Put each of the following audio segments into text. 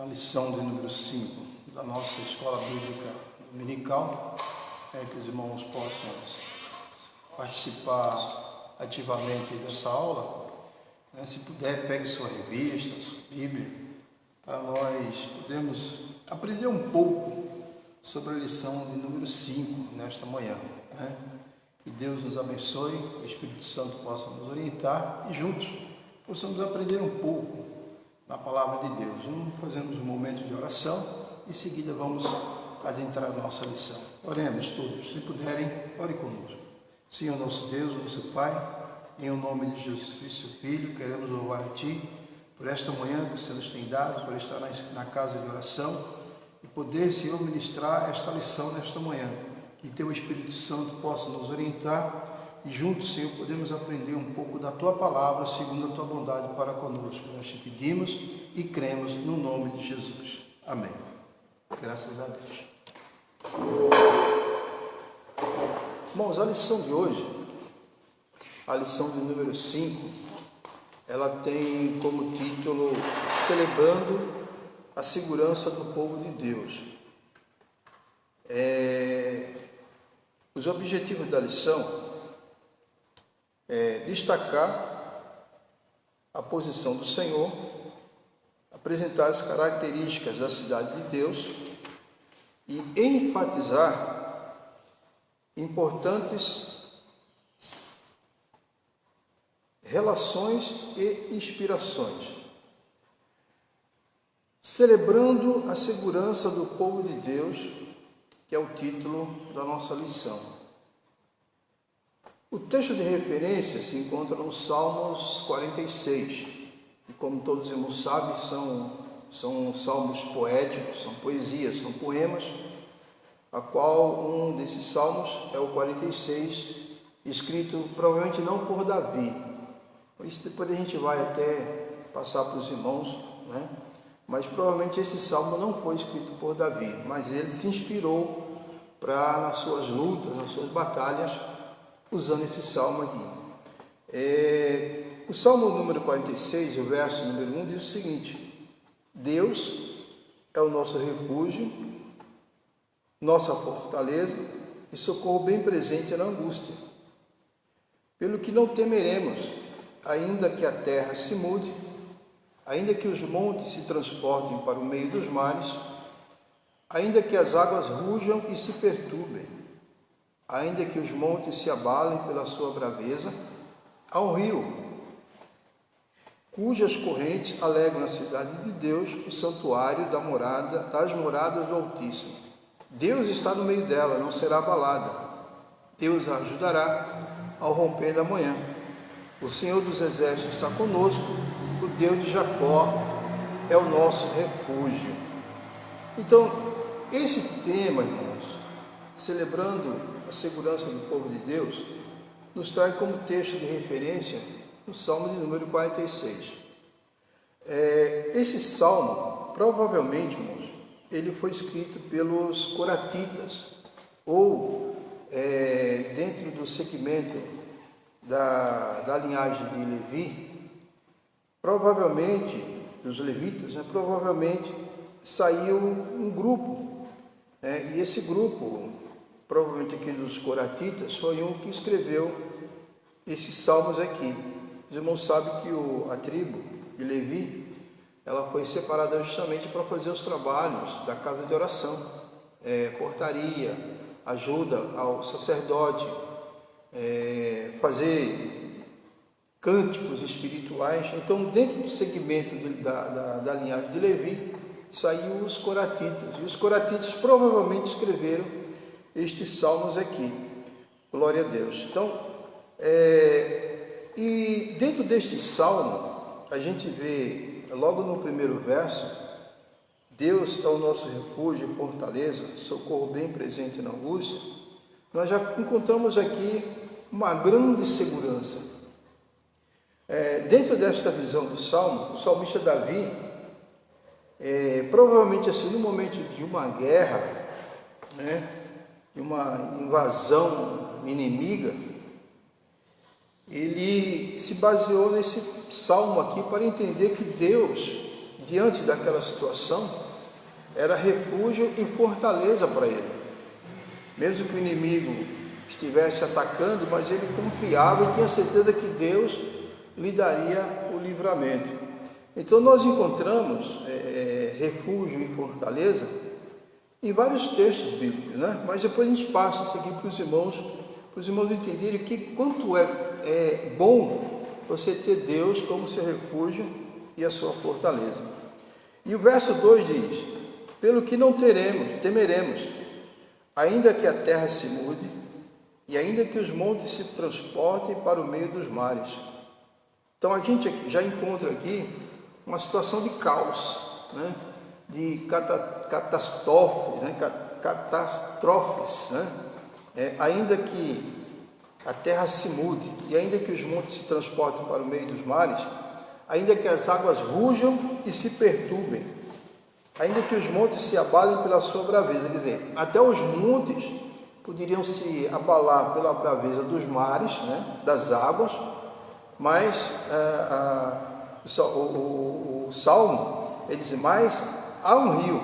lição de número 5 da nossa escola bíblica dominical, que os irmãos possam participar ativamente dessa aula. Se puder, pegue sua revista, sua Bíblia, para nós podermos aprender um pouco sobre a lição de número 5 nesta manhã. Que Deus nos abençoe, o Espírito Santo possa nos orientar e juntos possamos aprender um pouco na palavra de Deus. Vamos fazer um momento de oração e em seguida vamos adentrar a nossa lição. Oremos todos, se puderem, ore conosco. Senhor nosso Deus, nosso Pai, em nome de Jesus Cristo, seu Filho, queremos louvar a Ti por esta manhã que o Senhor nos tem dado, por estar na casa de oração e poder, Senhor, ministrar esta lição nesta manhã. Que Teu Espírito Santo possa nos orientar e juntos, Senhor, podemos aprender um pouco da Tua palavra, segundo a Tua bondade para conosco. Nós te pedimos e cremos no nome de Jesus. Amém. Graças a Deus. Irmãos, a lição de hoje, a lição de número 5, ela tem como título Celebrando a Segurança do Povo de Deus. Os objetivos da lição é destacar a posição do Senhor, apresentar as características da cidade de Deus e enfatizar importantes relações e inspirações. Celebrando a segurança do povo de Deus, que é o título da nossa lição. O texto de referência se encontra no Salmos 46, e como todos os irmãos sabem, são salmos poéticos, são poesias, são poemas, a qual um desses salmos é o 46, escrito provavelmente não por Davi. Isso depois a gente vai até passar para os irmãos, Mas provavelmente esse salmo não foi escrito por Davi, mas ele se inspirou nas suas lutas, nas suas batalhas, usando esse salmo aqui. O salmo número 46, o verso número 1, diz o seguinte: Deus é o nosso refúgio, nossa fortaleza e socorro bem presente na angústia. Pelo que não temeremos, ainda que a terra se mude, ainda que os montes se transportem para o meio dos mares, ainda que as águas rujam e se perturbem, ainda que os montes se abalem pela sua braveza, há um rio, cujas correntes alegram a cidade de Deus, o santuário das moradas do Altíssimo. Deus está no meio dela, não será abalada. Deus a ajudará ao romper da manhã. O Senhor dos Exércitos está conosco, o Deus de Jacó é o nosso refúgio. Então, esse tema, irmãos, celebrando a segurança do povo de Deus, nos traz como texto de referência o Salmo de número 46. Esse salmo, provavelmente, irmãos, ele foi escrito pelos coratitas, ou dentro do segmento da linhagem de Levi, provavelmente, dos levitas, provavelmente saiu um grupo, e esse grupo, provavelmente aqui dos coratitas, foi um que escreveu esses salmos aqui. Os irmãos sabem que a tribo de Levi, ela foi separada justamente para fazer os trabalhos da casa de oração, portaria, ajuda ao sacerdote, fazer cânticos espirituais. Então, dentro do segmento da linhagem de Levi, saiu os coratitas. E os coratitas provavelmente escreveram estes salmos aqui. Glória a Deus. Então, e dentro deste salmo, a gente vê, logo no primeiro verso, Deus é o nosso refúgio, fortaleza, socorro bem presente na angústia. Nós já encontramos aqui uma grande segurança. Dentro desta visão do salmo, o salmista Davi, provavelmente assim, no momento de uma guerra, de uma invasão inimiga, ele se baseou nesse salmo aqui para entender que Deus diante daquela situação, era refúgio e fortaleza para ele. Mesmo que o inimigo estivesse atacando, mas ele confiava e tinha certeza que Deus lhe daria o livramento. Então nós encontramos refúgio e fortaleza em vários textos bíblicos, né? Mas depois a gente passa isso aqui para os irmãos entenderem quanto é bom você ter Deus como seu refúgio e a sua fortaleza. E o verso 2 diz: pelo que não temeremos, ainda que a terra se mude, e ainda que os montes se transportem para o meio dos mares. Então a gente já encontra aqui uma situação de caos, né? De catástrofes, né? Ainda que a terra se mude, e ainda que os montes se transportem para o meio dos mares, ainda que as águas rujam e se perturbem, ainda que os montes se abalem pela sua braveza, quer dizer, até os montes poderiam se abalar pela braveza dos mares, né, das águas, mas o Salmo, ele diz: mas há um rio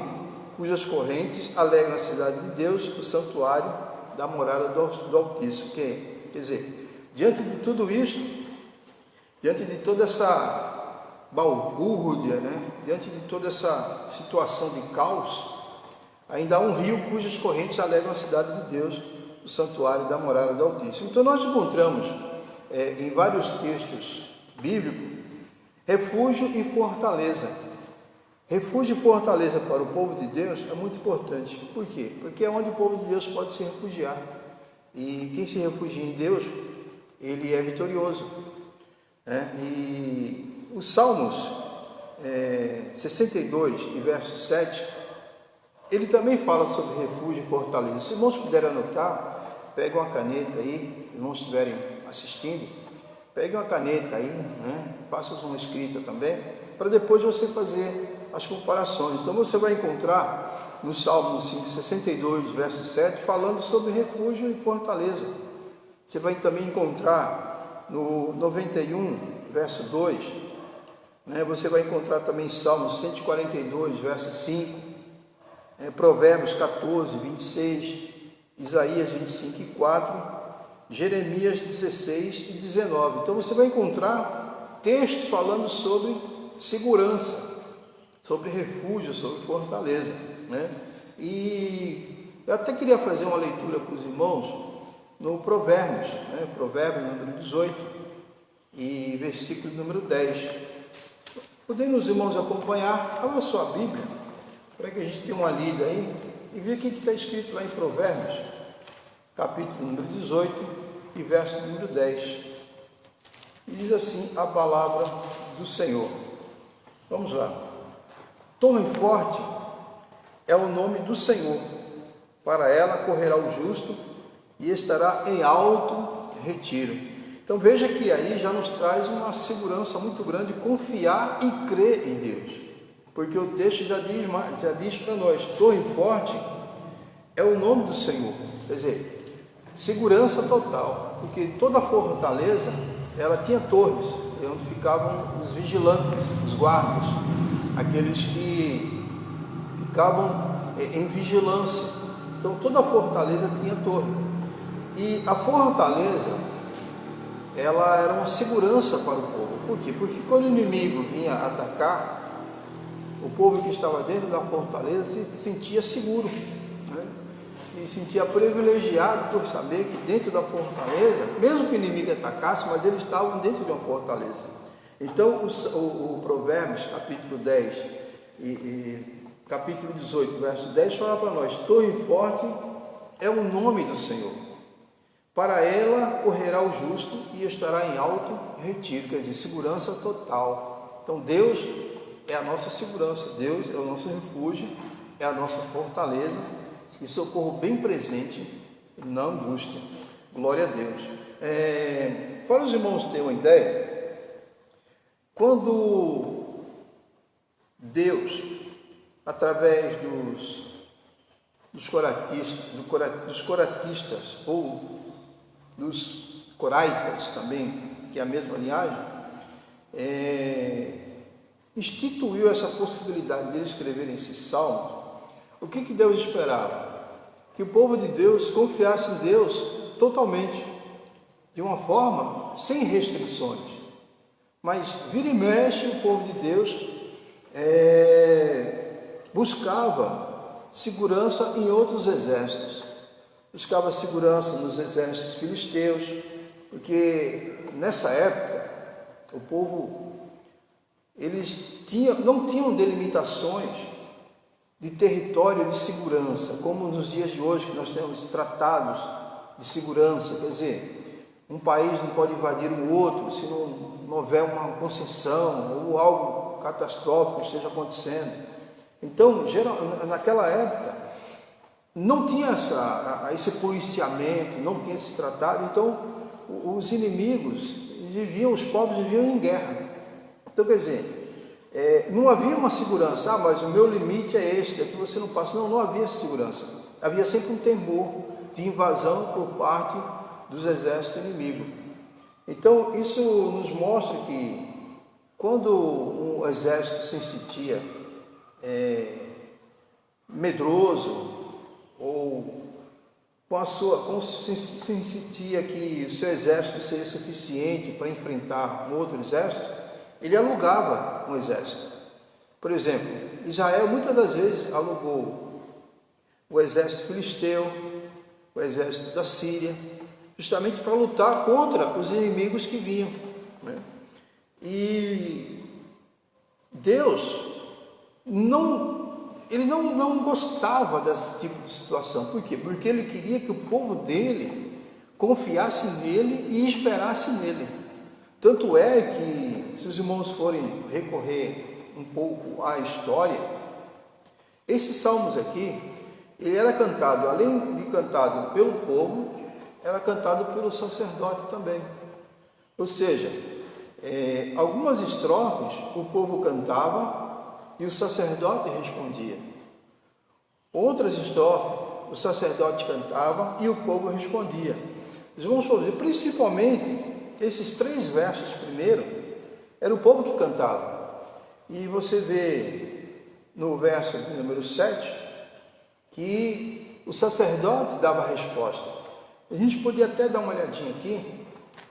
cujas correntes alegram a cidade de Deus, o santuário da morada do Altíssimo. Quer dizer, diante de tudo isso, diante de toda essa balbúrdia, né, diante de toda essa situação de caos, ainda há um rio cujas correntes alegram a cidade de Deus, o santuário da morada do Altíssimo. Então nós encontramos em vários textos bíblicos refúgio e fortaleza. Refúgio e fortaleza para o povo de Deus é muito importante. Por quê? Porque é onde o povo de Deus pode se refugiar. E quem se refugia em Deus, ele é vitorioso, né? E os Salmos 62 e verso 7, ele também fala sobre refúgio e fortaleza. Se irmãos puderem anotar, peguem uma caneta aí, se irmãos estiverem assistindo, peguem uma caneta aí, né? Façam uma escrita também, para depois você fazer as comparações. Então você vai encontrar no Salmo 62, verso 7, falando sobre refúgio e fortaleza. Você vai também encontrar no 91, verso 2, né? Você vai encontrar também Salmo 142, verso 5, Provérbios 14, 26, Isaías 25 e 4, Jeremias 16 e 19. Então você vai encontrar textos falando sobre segurança, sobre refúgio, sobre fortaleza, né? E eu até queria fazer uma leitura para os irmãos no Provérbios, né? Provérbios número 18 e versículo número 10. Podendo os irmãos acompanhar, abra sua Bíblia, para que a gente tenha uma lida aí e ver o que está escrito lá em Provérbios, capítulo número 18 e verso número 10. E diz assim a palavra do Senhor. Vamos lá. Torre forte é o nome do Senhor, para ela correrá o justo e estará em alto retiro. Então veja que aí já nos traz uma segurança muito grande, confiar e crer em Deus, porque o texto já diz para nós: torre forte é o nome do Senhor, quer dizer, segurança total, porque toda fortaleza ela tinha torres, onde ficavam os vigilantes, os guardas, aqueles que ficavam em vigilância. Então toda fortaleza tinha torre, e a fortaleza ela era uma segurança para o povo. Por quê? Porque quando o inimigo vinha atacar, o povo que estava dentro da fortaleza se sentia seguro, né? E se sentia privilegiado por saber que dentro da fortaleza, mesmo que o inimigo atacasse, mas eles estavam dentro de uma fortaleza. Então o Provérbios capítulo 10 e capítulo 18, verso 10 fala para nós: torre forte é o nome do Senhor, para ela correrá o justo e estará em alto retiro, quer dizer, segurança total. Então Deus é a nossa segurança, Deus é o nosso refúgio, é a nossa fortaleza e socorro bem presente na angústia. Glória a Deus. Para os irmãos terem uma ideia, quando Deus, através dos coratistas ou dos coraitas também, que é a mesma linhagem, instituiu essa possibilidade de escreverem esses salmos, o que Deus esperava? Que o povo de Deus confiasse em Deus totalmente, de uma forma sem restrições. Mas vira e mexe, o povo de Deus buscava segurança em outros exércitos. Buscava segurança nos exércitos filisteus, porque nessa época o povo não tinham delimitações de território de segurança, como nos dias de hoje, que nós temos tratados de segurança. Quer dizer, um país não pode invadir o outro se não houver uma concessão ou algo catastrófico esteja acontecendo. Então, naquela época, não tinha esse policiamento, não tinha esse tratado. Então, os inimigos os povos viviam em guerra. Então, quer dizer, não havia uma segurança, mas o meu limite é este, daqui você não passa. Não havia segurança. Havia sempre um temor de invasão por parte dos exércitos inimigos. Então, isso nos mostra que quando um exército se sentia medroso, ou como se sentia que o seu exército seria suficiente para enfrentar um outro exército, ele alugava um exército. Por exemplo, Israel muitas das vezes alugou o exército filisteu, o exército da Síria, justamente para lutar contra os inimigos que vinham, né? E Deus não gostava desse tipo de situação. Por quê? Porque Ele queria que o povo dele confiasse nele e esperasse nele. Tanto é que, se os irmãos forem recorrer um pouco à história, esses salmos aqui, ele era cantado, além de cantado pelo povo, era cantado pelo sacerdote também. Ou seja, algumas estrofes o povo cantava e o sacerdote respondia. Outras estrofes o sacerdote cantava e o povo respondia. Vamos ver, principalmente esses 3 versos primeiro, era o povo que cantava. E você vê no verso número 7 que o sacerdote dava a resposta. A gente podia até dar uma olhadinha aqui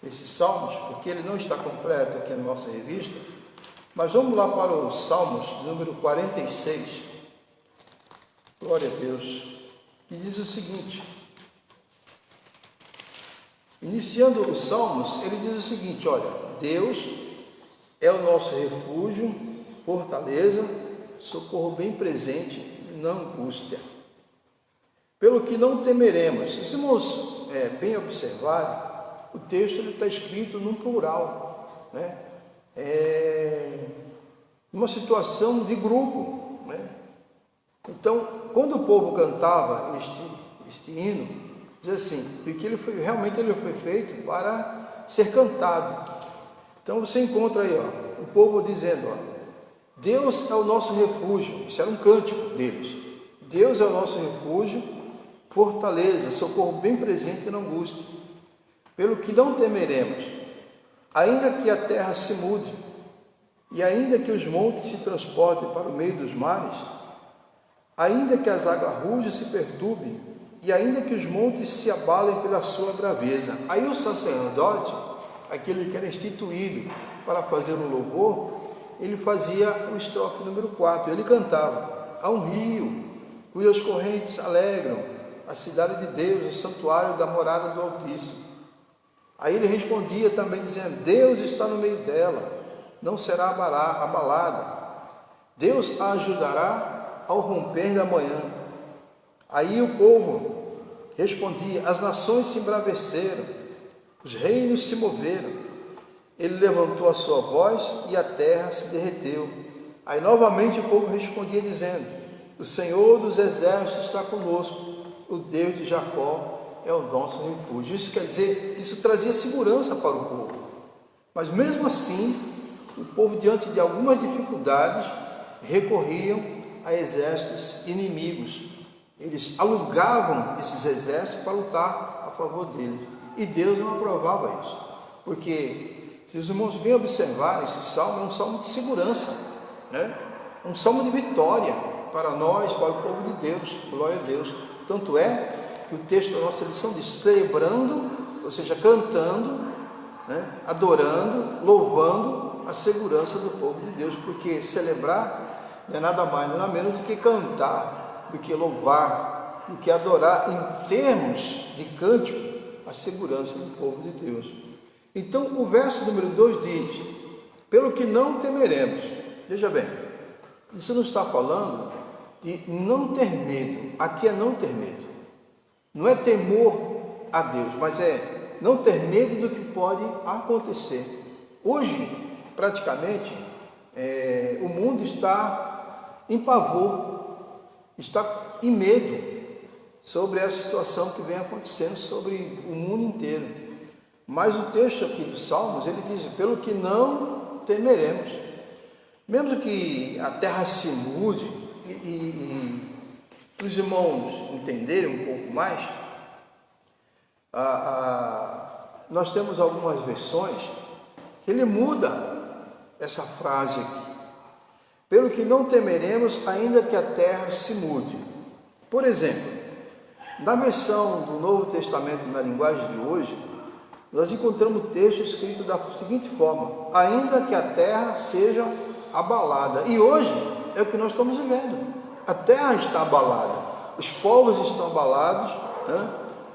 nesses salmos, porque ele não está completo aqui na nossa revista, mas vamos lá para os salmos número 46, glória a Deus, que diz o seguinte: iniciando os salmos, ele diz o seguinte: olha, Deus é o nosso refúgio, fortaleza, socorro bem presente na angústia, pelo que não temeremos. Se os irmãos bem observarem, o texto está escrito num plural, né? Numa situação de grupo, né? Então, quando o povo cantava este hino, diz assim, porque realmente ele foi feito para ser cantado. Então você encontra aí, o povo dizendo, Deus é o nosso refúgio. Isso era um cântico deles. Deus é o nosso refúgio, fortaleza, socorro bem presente na angústia, pelo que não temeremos, ainda que a terra se mude, e ainda que os montes se transportem para o meio dos mares, ainda que as águas rujas se perturbem, e ainda que os montes se abalem pela sua braveza. Aí o sacerdote, aquele que era instituído para fazer o louvor, ele fazia o estrofe número 4, ele cantava: há um rio, cujas correntes alegram a cidade de Deus, o santuário da morada do Altíssimo. Aí ele respondia também dizendo: Deus está no meio dela, não será abalada. Deus a ajudará ao romper da manhã. Aí o povo respondia: as nações se embraveceram, os reinos se moveram. Ele levantou a sua voz e a terra se derreteu. Aí novamente o povo respondia dizendo: o Senhor dos exércitos está conosco, o Deus de Jacó é o nosso refúgio. Isso quer dizer, isso trazia segurança para o povo. Mas mesmo assim, o povo, diante de algumas dificuldades, recorriam a exércitos inimigos. Eles alugavam esses exércitos para lutar a favor deles. E Deus não aprovava isso. Porque, se os irmãos bem observarem, esse salmo é um salmo de segurança. né? Um salmo de vitória para nós, para o povo de Deus, glória a Deus. Tanto é que o texto da nossa lição diz: celebrando, ou seja, cantando, né? Adorando, louvando a segurança do povo de Deus, porque celebrar não é nada mais, nada menos do que cantar, do que louvar, do que adorar em termos de cântico a segurança do povo de Deus. Então o verso número 2 diz: pelo que não temeremos. Veja bem, isso não está falando de não ter medo. Aqui é não ter medo. Não é temor a Deus, mas é não ter medo do que pode acontecer. Hoje, praticamente, o mundo está em pavor, está em medo sobre a situação que vem acontecendo sobre o mundo inteiro. Mas o texto aqui dos Salmos, ele diz: pelo que não temeremos. Mesmo que a terra se mude e os irmãos entenderem um pouco mais, nós temos algumas versões que ele muda essa frase aqui: pelo que não temeremos, ainda que a terra se mude. Por exemplo, na versão do Novo Testamento, na linguagem de hoje, nós encontramos o texto escrito da seguinte forma: ainda que a terra seja abalada. E hoje é o que nós estamos vivendo. A terra está abalada, os povos estão abalados, né,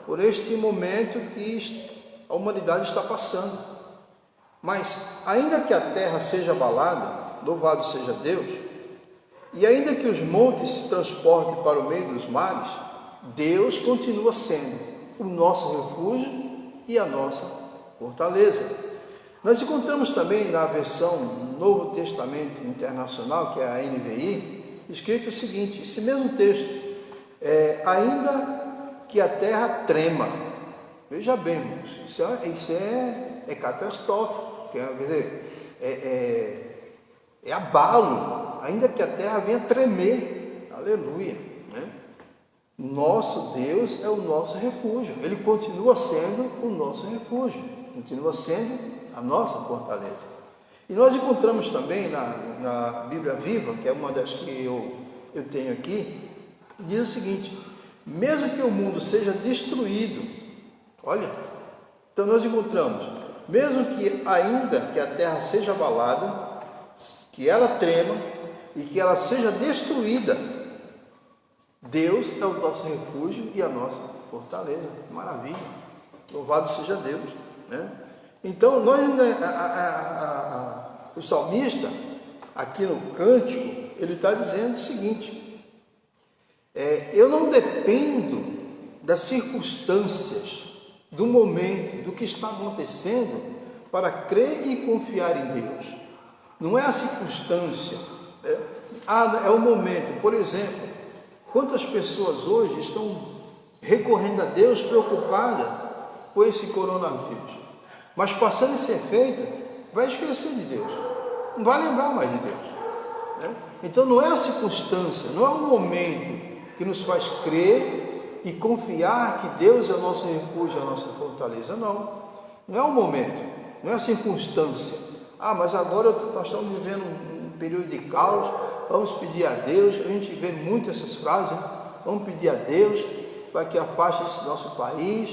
por este momento que a humanidade está passando. Mas ainda que a terra seja abalada, louvado seja Deus, e ainda que os montes se transportem para o meio dos mares, Deus continua sendo o nosso refúgio e a nossa fortaleza. Nós encontramos também na versão Novo Testamento Internacional, que é a NVI, escrito o seguinte, esse mesmo texto: ainda que a terra trema. Veja bem, irmãos, isso é catastrófico, quer dizer, é abalo, ainda que a terra venha tremer. Aleluia, né? Nosso Deus é o nosso refúgio, Ele continua sendo o nosso refúgio, continua sendo a nossa fortaleza. E nós encontramos também na Bíblia Viva, que é uma das que eu tenho aqui, e diz o seguinte: mesmo que o mundo seja destruído, olha, então nós encontramos, mesmo que ainda que a terra seja abalada, que ela trema e que ela seja destruída, Deus é o nosso refúgio e a nossa fortaleza. Maravilha, louvado seja Deus, né? Então nós, o salmista aqui no cântico, ele está dizendo o seguinte: eu não dependo das circunstâncias, do momento, do que está acontecendo, para crer e confiar em Deus. Não é a circunstância, é o momento. Por exemplo, quantas pessoas hoje estão recorrendo a Deus preocupadas com esse coronavírus, mas passando esse efeito, vai esquecer de Deus, não vai lembrar mais de Deus, né? Então não é a circunstância, não é o momento que nos faz crer e confiar que Deus é o nosso refúgio, a nossa fortaleza. Não é o momento, não é a circunstância. Mas agora nós estamos vivendo um período de caos, vamos pedir a Deus. A gente vê muito essas frases, né? Vamos pedir a Deus para que afaste esse nosso país,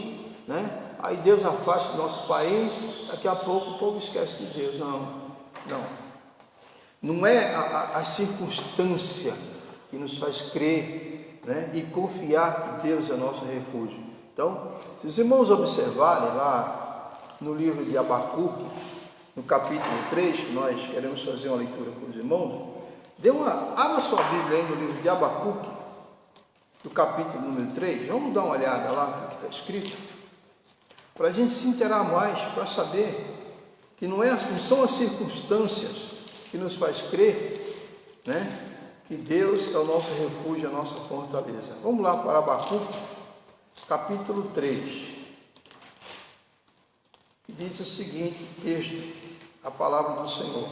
né? Aí Deus afasta o nosso país, daqui a pouco o povo esquece de Deus. Não é a circunstância que nos faz crer, né, e confiar que Deus é nosso refúgio. Então, se os irmãos observarem lá no livro de Abacuque, no capítulo 3, que nós queremos fazer uma leitura com os irmãos, abra sua Bíblia aí no livro de Abacuque, no capítulo número 3, vamos dar uma olhada lá no que está escrito, para a gente se inteirar mais, para saber que não são as circunstâncias que nos faz crer, né, que Deus é o nosso refúgio, a nossa fortaleza. Vamos lá para Abacuque, capítulo 3, que diz o seguinte texto, a palavra do Senhor.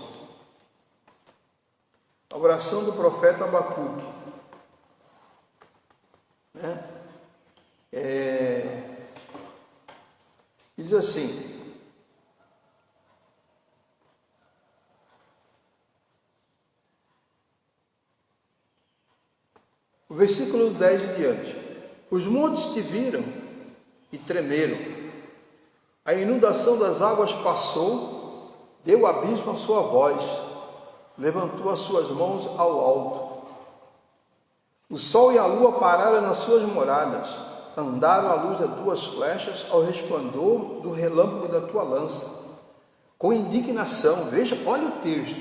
A oração do profeta Abacuque, né? Diz assim: versículo 10 em diante. Os montes te viram e tremeram. A inundação das águas passou, deu o abismo a sua voz, levantou as suas mãos ao alto. O sol e a lua pararam nas suas moradas, andaram à luz das tuas flechas, ao resplandor do relâmpago da tua lança. Com indignação, veja, olha o texto,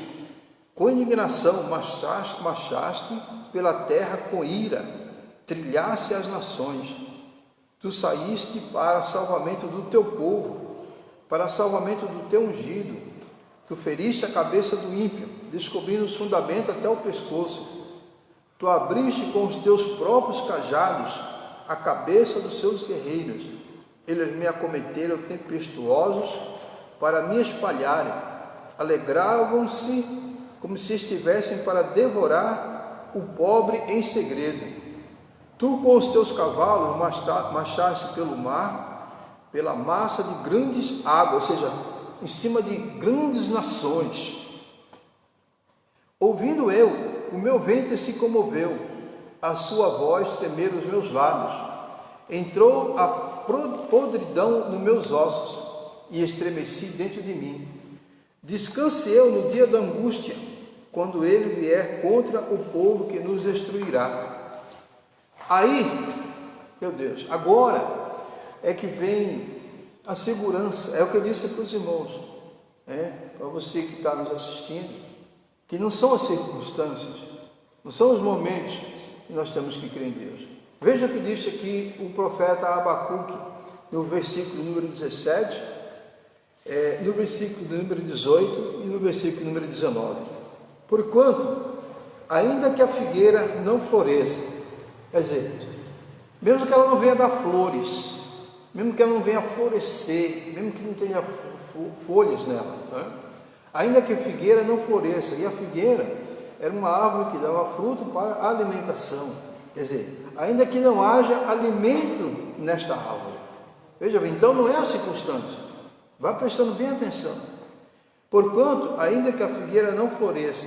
com indignação marchaste pela terra com ira, trilhaste as nações. Tu saíste para salvamento do teu povo, para salvamento do teu ungido. Tu feriste a cabeça do ímpio, descobrindo os fundamentos até o pescoço. Tu abriste com os teus próprios cajados a cabeça dos seus guerreiros. Eles me acometeram tempestuosos para me espalharem. Alegravam-se como se estivessem para devorar o pobre em segredo. Tu com os teus cavalos marchaste pelo mar, pela massa de grandes águas, ou seja, em cima de grandes nações. Ouvindo eu, o meu ventre se comoveu, a sua voz tremeram os meus lábios. Entrou a podridão nos meus ossos e estremeci dentro de mim. Descanse eu no dia da angústia, quando ele vier contra o povo que nos destruirá. Aí, meu Deus, agora é que vem a segurança. É o que eu disse para os irmãos, para você que está nos assistindo, que não são as circunstâncias, não são os momentos que nós temos que crer em Deus. Veja o que diz aqui o profeta Abacuque, no versículo número 17, no versículo número 18 e no versículo número 19. Porquanto, ainda que a figueira não floresça, quer dizer, mesmo que ela não venha dar flores, mesmo que ela não venha florescer, mesmo que não tenha folhas nela, ainda que a figueira não floresça, e a figueira era uma árvore que dava fruto para a alimentação, quer dizer, ainda que não haja alimento nesta árvore. Veja bem, então não é a circunstância, vá prestando bem atenção. Porquanto, ainda que a figueira não floresça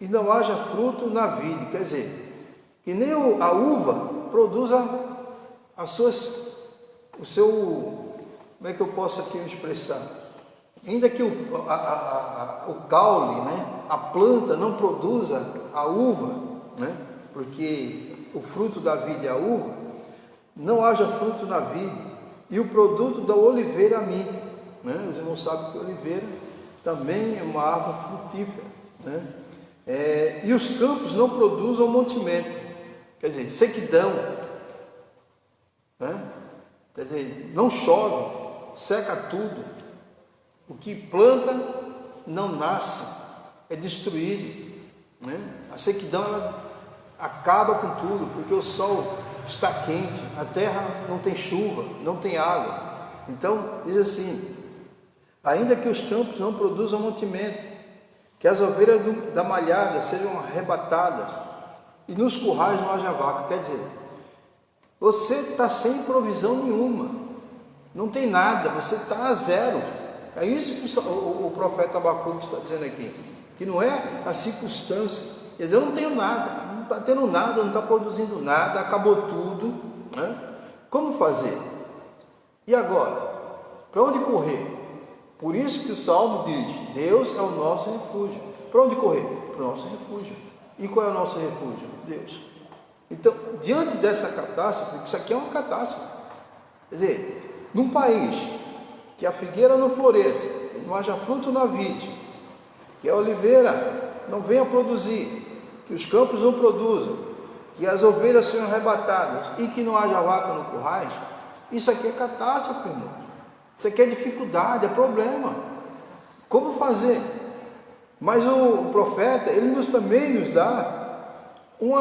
e não haja fruto na vide, quer dizer, que nem a uva produza o seu, como é que eu posso aqui me expressar? Ainda que o caule, a planta não produza a uva, porque o fruto da vide é a uva, não haja fruto na vide, e o produto da oliveira a minte. Os irmãos sabem que a oliveira também é uma árvore frutífera. E os campos não produzam mantimento, quer dizer, sequidão. Quer dizer, não chove, seca tudo. O que planta não nasce, é destruído. A sequidão ela acaba com tudo, porque o sol está quente, a terra não tem chuva, não tem água. Então, diz assim, ainda que os campos não produzam mantimento, que as ovelhas da malhada sejam arrebatadas, e nos currais não haja vaca. Quer dizer, você está sem provisão nenhuma, não tem nada, você está a zero. É isso que o profeta Abacuque está dizendo aqui, que não é a circunstância. Quer dizer, eu não tenho nada, não está tendo nada, não está produzindo nada, acabou tudo. Como fazer? E agora? Para onde correr? Por isso que o Salmo diz, Deus é o nosso refúgio. Para onde correr? Para o nosso refúgio. E qual é o nosso refúgio? Deus. Então, diante dessa catástrofe, isso aqui é uma catástrofe. Quer dizer, num país que a figueira não floresça, que não haja fruto na vide, que a oliveira não venha produzir, que os campos não produzam, que as ovelhas sejam arrebatadas e que não haja vaca no currais, isso aqui é catástrofe, irmão. Isso aqui é dificuldade, é problema. Como fazer? Mas o profeta, ele também nos dá um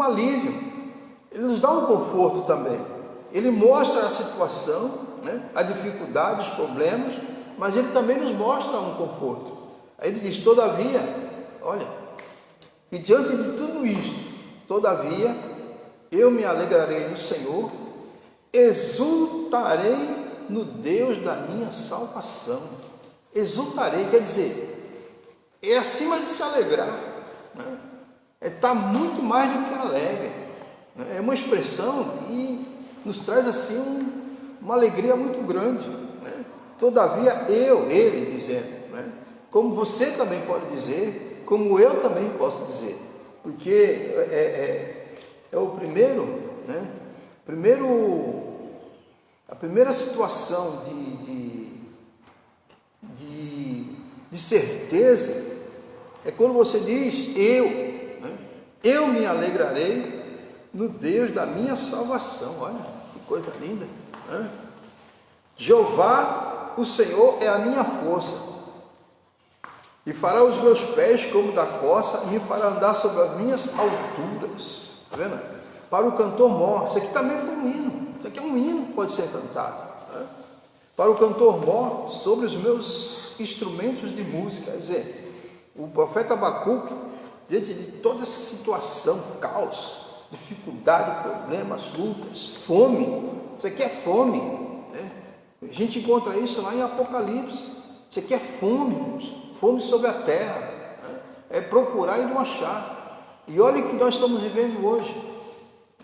alívio, ele nos dá um conforto também. Ele mostra a situação, a dificuldade, os problemas, mas ele também nos mostra um conforto. Aí ele diz, todavia, olha, e diante de tudo isto, todavia, eu me alegrarei no Senhor, exultarei no Deus da minha salvação. Exultarei, quer dizer, é acima de se alegrar, está muito mais do que alegre. É uma expressão que nos traz assim uma alegria muito grande. Né? Todavia ele dizendo, né? Como você também pode dizer, como eu também posso dizer, porque é o primeiro, né? A primeira situação de certeza é quando você diz né? Eu me alegrarei no Deus da minha salvação. Olha que coisa linda, né? Jeová, o Senhor, é a minha força, e fará os meus pés como da corça, e me fará andar sobre as minhas alturas. Está vendo? Para o cantor mor, isso aqui também foi um hino, isso aqui é um hino que pode ser cantado, né? Para o cantor mor, sobre os meus instrumentos de música. Quer dizer, o profeta Abacuque, diante de toda essa situação, caos, dificuldade, problemas, lutas, fome, isso aqui é fome, né? A gente encontra isso lá em Apocalipse. Isso aqui é fome, irmãos, fome sobre a terra, né? É procurar e não achar. E olha o que nós estamos vivendo hoje,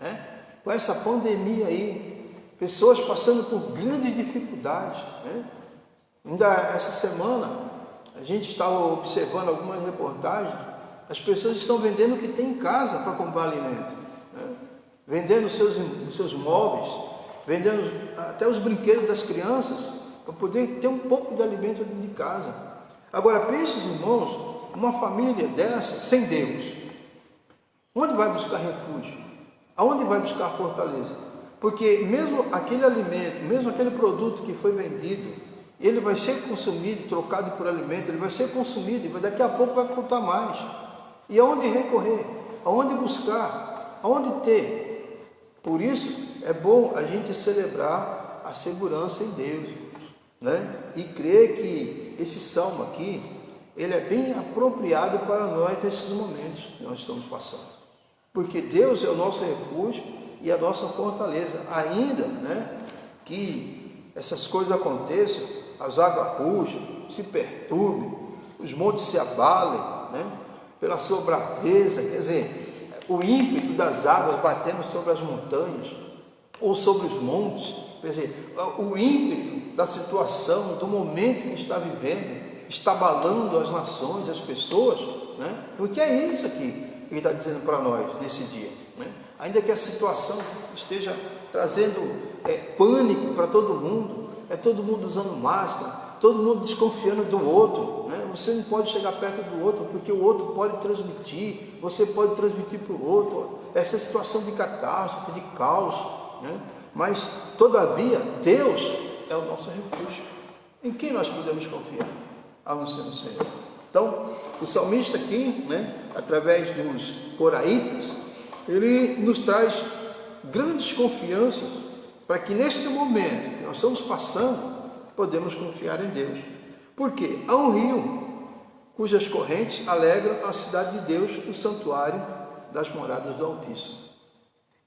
né? Com essa pandemia aí, pessoas passando por grandes dificuldades, né? Ainda essa semana a gente estava observando algumas reportagens, as pessoas estão vendendo o que tem em casa para comprar alimento, né? Vendendo os seus móveis, vendendo até os brinquedos das crianças, para poder ter um pouco de alimento dentro de casa. Agora pense, irmãos, uma família dessa, sem Deus, onde vai buscar refúgio? Aonde vai buscar fortaleza? Porque mesmo aquele alimento, mesmo aquele produto que foi vendido, ele vai ser consumido, trocado por alimento, ele vai ser consumido, e daqui a pouco vai faltar mais. E aonde recorrer? Aonde buscar? Aonde ter? Por isso é bom a gente celebrar a segurança em Deus, né? E crer que esse salmo aqui, ele é bem apropriado para nós nesses momentos que nós estamos passando. Porque Deus é o nosso refúgio e a nossa fortaleza. Ainda, né, que essas coisas aconteçam, as águas rujam, se perturbem, os montes se abalem, né, pela sua braveza, quer dizer, o ímpeto das águas batendo sobre as montanhas ou sobre os montes, quer dizer, o ímpeto da situação, do momento que está vivendo, está abalando as nações, as pessoas, né? Porque é isso aqui que ele está dizendo para nós nesse dia, né? Ainda que a situação esteja trazendo pânico para todo mundo, todo mundo usando máscara, todo mundo desconfiando do outro, né? Você não pode chegar perto do outro, porque o outro pode transmitir, você pode transmitir para o outro, essa situação de catástrofe, de caos, né? Mas, todavia, Deus é o nosso refúgio. Em quem nós podemos confiar? A não ser no Senhor. Então, o salmista aqui, né, através dos coraitas, ele nos traz grandes confianças para que neste momento que nós estamos passando, podemos confiar em Deus. Porque há um rio cujas correntes alegram a cidade de Deus, o santuário das moradas do Altíssimo.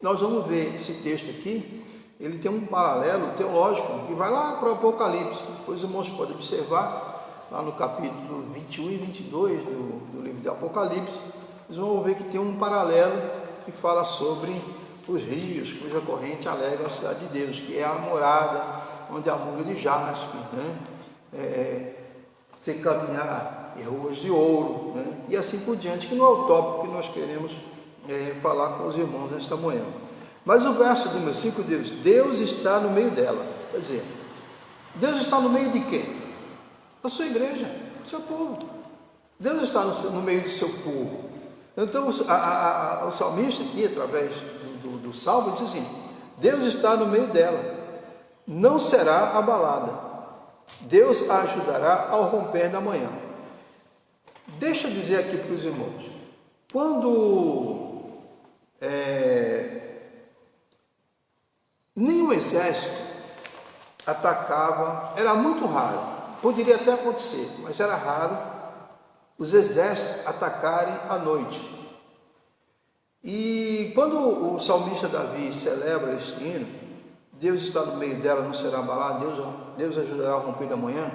Nós vamos ver esse texto aqui, ele tem um paralelo teológico que vai lá para o Apocalipse. Depois os irmãos podem observar lá no capítulo 21 e 22 do livro de Apocalipse. Vocês vão ver que tem um paralelo que fala sobre os rios cuja corrente alegra a cidade de Deus, que é a morada onde há muro de jaspe, né? Você caminhar em ruas de ouro, né? E assim por diante, que não é o tópico que nós queremos falar com os irmãos nesta manhã. Mas o verso número 5 diz: Deus está no meio dela. Quer dizer, Deus está no meio de quem? Da sua igreja, do seu povo. Deus está no meio do seu povo. Então o salmista aqui, através do salmo, diz assim: Deus está no meio dela, não será abalada, Deus a ajudará ao romper da manhã. Deixa eu dizer aqui para os irmãos, quando nenhum exército atacava, era muito raro, poderia até acontecer, mas era raro os exércitos atacarem à noite. E quando o salmista Davi celebra este hino, Deus está no meio dela, não será abalado, Deus ajudará a romper da manhã,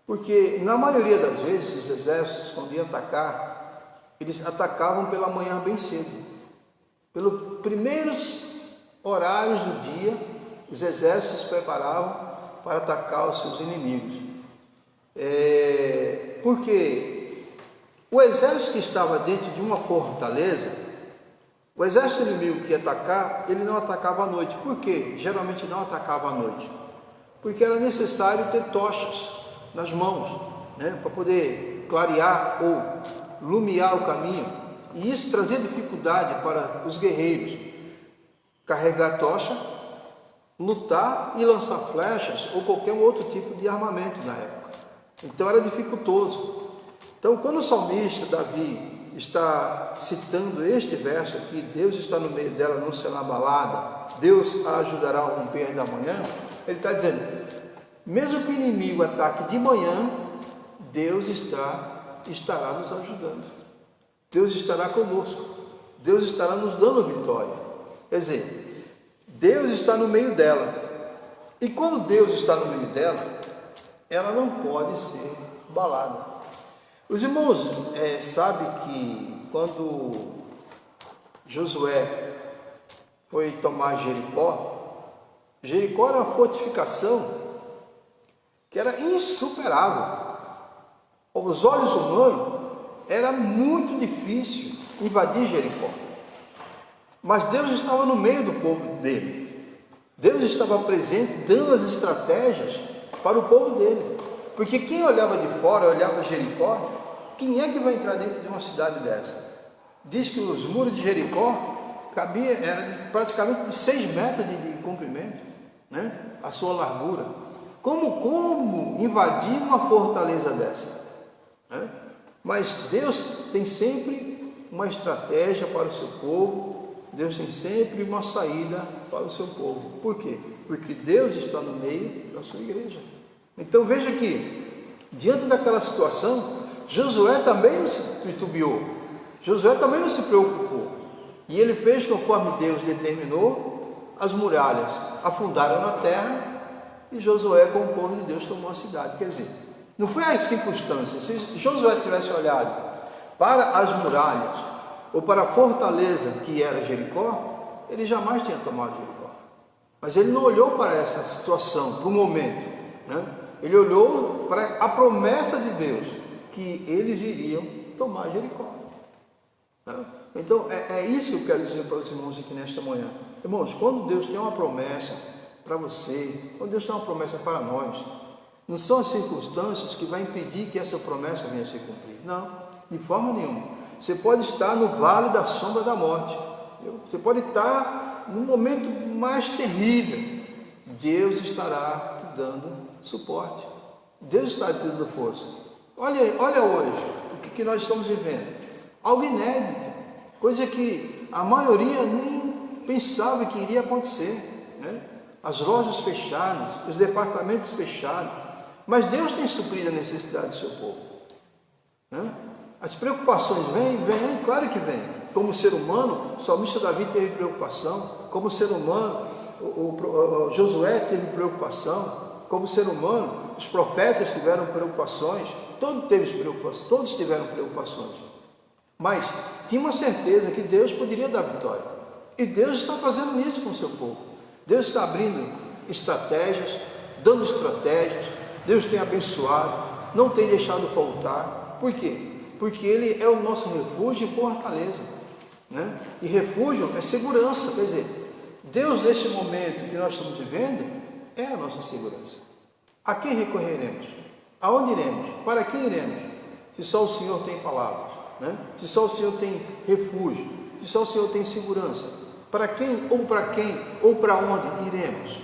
porque na maioria das vezes os exércitos, quando iam atacar, eles atacavam pela manhã bem cedo. Pelos primeiros horários do dia, os exércitos se preparavam para atacar os seus inimigos. Porque o exército que estava dentro de uma fortaleza, o exército inimigo que ia atacar, ele não atacava à noite. Por quê? Geralmente não atacava à noite. Porque era necessário ter tochas nas mãos, né, para poder clarear ou lumiar o caminho. E isso trazia dificuldade para os guerreiros. Carregar a tocha, lutar e lançar flechas ou qualquer outro tipo de armamento na época. Então era dificultoso. Então, quando o salmista Davi está citando este verso aqui, Deus está no meio dela, não será abalada, Deus a ajudará ao romper da manhã, ele está dizendo, mesmo que o inimigo ataque de manhã, Deus estará nos ajudando. Deus estará conosco. Deus estará nos dando vitória. Quer dizer, Deus está no meio dela. E quando Deus está no meio dela, ela não pode ser abalada. Os irmãos sabem que quando Josué foi tomar Jericó, Jericó era uma fortificação que era insuperável. Aos olhos humanos, era muito difícil invadir Jericó. Mas Deus estava no meio do povo dele. Deus estava presente, dando as estratégias para o povo dele. Porque quem olhava de fora, olhava Jericó, quem é que vai entrar dentro de uma cidade dessa? Diz que os muros de Jericó era praticamente de 6 metros de comprimento, né? A sua largura. Como invadir uma fortaleza dessa? Né? Mas Deus tem sempre uma estratégia para o seu povo, Deus tem sempre uma saída para o seu povo. Por quê? Porque Deus está no meio da sua igreja. Então veja que, diante daquela situação, Josué também não se titubeou, Josué também não se preocupou, e ele fez conforme Deus determinou. As muralhas afundaram na terra, e Josué com o povo de Deus tomou a cidade. Quer dizer, não foi as circunstâncias. Se Josué tivesse olhado para as muralhas ou para a fortaleza que era Jericó, ele jamais tinha tomado Jericó. Mas ele não olhou para essa situação, para o momento, né? Ele olhou para a promessa de Deus, que eles iriam tomar Jericó. Né? Então, é isso que eu quero dizer para os irmãos aqui nesta manhã. Irmãos, quando Deus tem uma promessa para você, quando Deus tem uma promessa para nós, não são as circunstâncias que vão impedir que essa promessa venha a se cumprir. Não, de forma nenhuma. Você pode estar no vale da sombra da morte. Entendeu? Você pode estar no momento mais terrível. Deus estará te dando suporte. Deus está te dando força. Olha hoje o que nós estamos vivendo. Algo inédito. Coisa que a maioria nem pensava que iria acontecer. Né? As lojas fechadas, os departamentos fechados. Mas Deus tem suprido a necessidade do seu povo. Né? As preocupações vêm, claro que vêm. Como ser humano, o salmista Davi teve preocupação. Como ser humano, o Josué teve preocupação. Como ser humano, os profetas tiveram preocupações. Todos tiveram preocupações. Mas tinha uma certeza que Deus poderia dar vitória. E Deus está fazendo isso com o seu povo. Deus está abrindo estratégias, dando estratégias. Deus tem abençoado, não tem deixado faltar. Por quê? Porque Ele é o nosso refúgio e fortaleza. Né? E refúgio é segurança. Quer dizer, Deus, nesse momento que nós estamos vivendo, é a nossa segurança. A quem recorreremos? Aonde iremos? Para quem iremos? Se só o Senhor tem palavras. Né? Se só o Senhor tem refúgio. Se só o Senhor tem segurança. Para quem ou para onde iremos?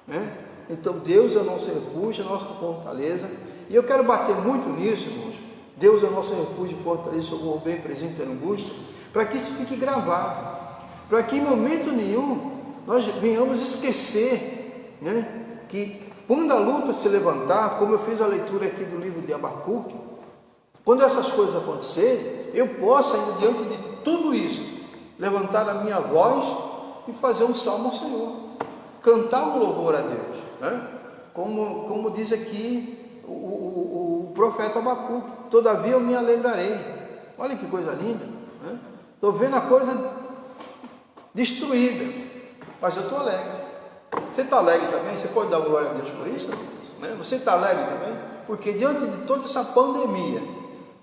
Né? Então Deus é o nosso refúgio, a nossa fortaleza. E eu quero bater muito nisso, irmãos. Deus é o nosso refúgio e fortaleza, socorro bem presente na angústia, para que isso fique gravado, para que em momento nenhum nós venhamos esquecer, né, que quando a luta se levantar, como eu fiz a leitura aqui do livro de Abacuque, quando essas coisas acontecerem, eu possa, ainda diante de tudo isso, levantar a minha voz e fazer um salmo ao Senhor, cantar um louvor a Deus. Né? Como diz aqui o profeta Abacuque, todavia eu me alegrarei Olha que coisa linda. Estou vendo a coisa destruída, mas eu estou alegre. Você está alegre também? Você pode dar glória a Deus por isso? Né? Você está alegre também? Porque diante de toda essa pandemia,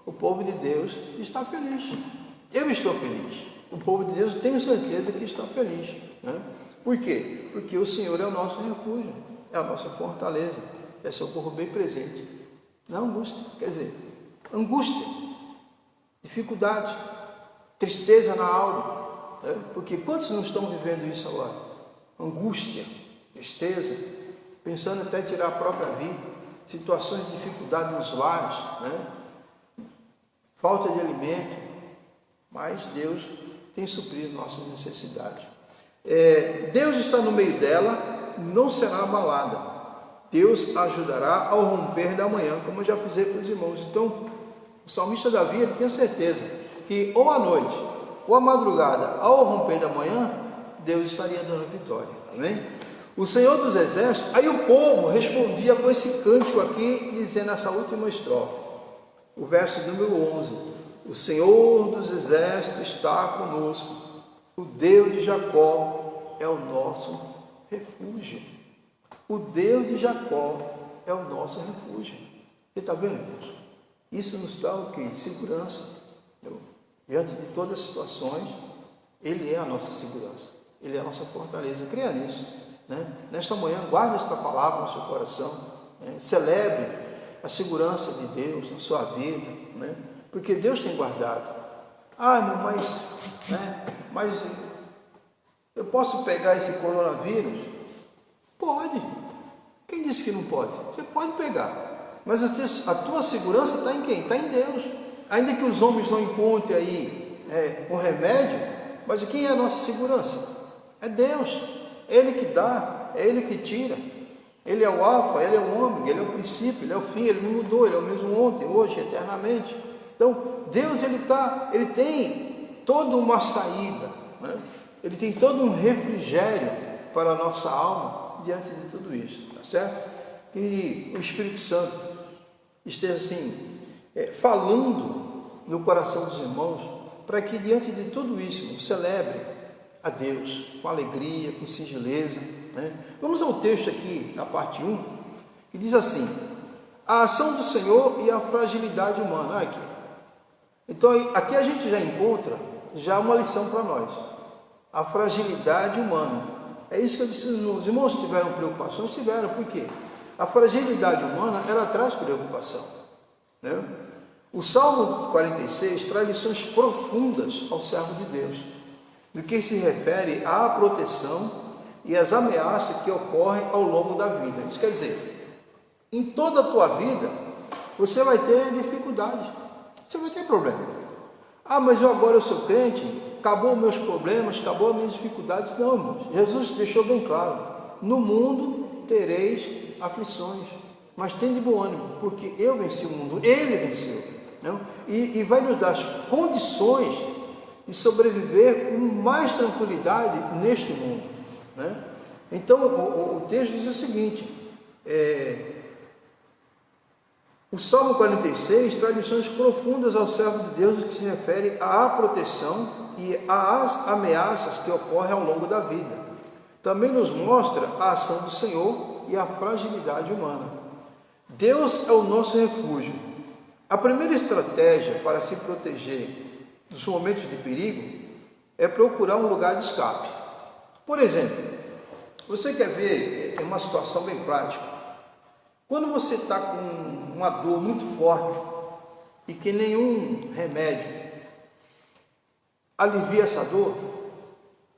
o povo de Deus está feliz. Eu estou feliz. O povo de Deus, tenho certeza que está feliz. Né? Por quê? Porque o Senhor é o nosso refúgio, é a nossa fortaleza, é socorro bem presente na angústia. Quer dizer, angústia, dificuldade, tristeza na alma. Né? Porque quantos não estão vivendo isso agora? Angústia, tristeza, pensando até em tirar a própria vida, situações de dificuldade nos lares, né? Falta de alimento, mas Deus tem suprido nossas necessidades. Deus está no meio dela, não será abalada. Deus ajudará ao romper da manhã, como eu já fiz com os irmãos. Então, o salmista Davi, ele tem certeza que ou à noite, ou à madrugada, ao romper da manhã, Deus estaria dando vitória. Amém? O Senhor dos Exércitos, aí o povo respondia com esse cântico aqui, dizendo essa última estrofe, o verso número 11: o Senhor dos Exércitos está conosco, o Deus de Jacó é o nosso refúgio. O Deus de Jacó é o nosso refúgio. Você está vendo, irmãos? Isso nos dá o quê? Segurança. Diante de todas as situações, Ele é a nossa segurança, Ele é a nossa fortaleza. Creia nisso. Né? Nesta manhã, guarde esta palavra no seu coração, né? Celebre a segurança de Deus na sua vida, né? Porque Deus tem guardado. Irmão, mas eu posso pegar esse coronavírus? Pode. Quem disse que não pode? Você pode pegar, mas a tua segurança está em quem? Está em Deus. Ainda que os homens não encontrem aí um remédio, mas quem é a nossa segurança? É Deus. Ele que dá, é Ele que tira. Ele é o alfa, Ele é o ômega, Ele é o princípio, Ele é o fim, Ele não mudou, Ele é o mesmo ontem, hoje, eternamente. Então, Deus, Ele tem toda uma saída, né? Ele tem todo um refrigério para a nossa alma diante de tudo isso, tá certo? E o Espírito Santo esteja assim, falando no coração dos irmãos, para que diante de tudo isso, celebre a Deus com alegria, com singeleza, né? Vamos ao texto aqui, na parte 1, que diz assim: a ação do Senhor e a fragilidade humana. Aqui. Então, aqui a gente já encontra uma lição para nós. A fragilidade humana. É isso que eu disse. Os irmãos tiveram preocupações? Tiveram. Por quê? A fragilidade humana, ela traz preocupação, né? O Salmo 46 traz lições profundas ao servo de Deus, do que se refere à proteção e às ameaças que ocorrem ao longo da vida. Isso quer dizer, em toda a tua vida, você vai ter dificuldades, você vai ter problema. Mas agora eu sou crente, acabou meus problemas, acabou as minhas dificuldades. Não, irmãos, Jesus deixou bem claro: no mundo tereis aflições, mas tem de bom ânimo, porque eu venci o mundo, Ele venceu. Não? E vai nos dar as condições de sobreviver com mais tranquilidade neste mundo, né? Então o texto diz o seguinte: o Salmo 46 traz lições profundas ao servo de Deus, no que se refere à proteção e às ameaças que ocorrem ao longo da vida. Também nos mostra a ação do Senhor e a fragilidade humana. Deus é o nosso refúgio. A primeira estratégia para se proteger dos momentos de perigo é procurar um lugar de escape. Por exemplo, você quer ver uma situação bem prática? Quando você está com uma dor muito forte e que nenhum remédio alivia essa dor,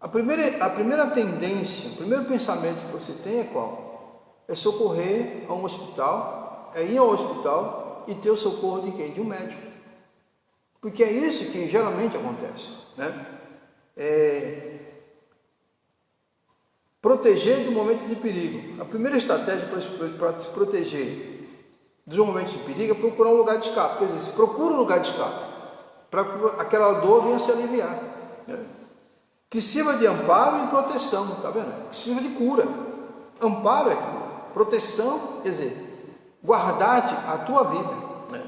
a primeira tendência, o primeiro pensamento que você tem é qual? É socorrer a um hospital, é ir ao hospital e ter o socorro de quem? De um médico. Porque é isso que geralmente acontece, né? Proteger do momento de perigo. A primeira estratégia para se proteger dos momentos de perigo é procurar um lugar de escape. Quer dizer, se procura um lugar de escape, para que aquela dor venha se aliviar, né? Que sirva de amparo e proteção, tá vendo? Que sirva de cura. Amparo é cura. Proteção, quer dizer, guardar-te a tua vida, né?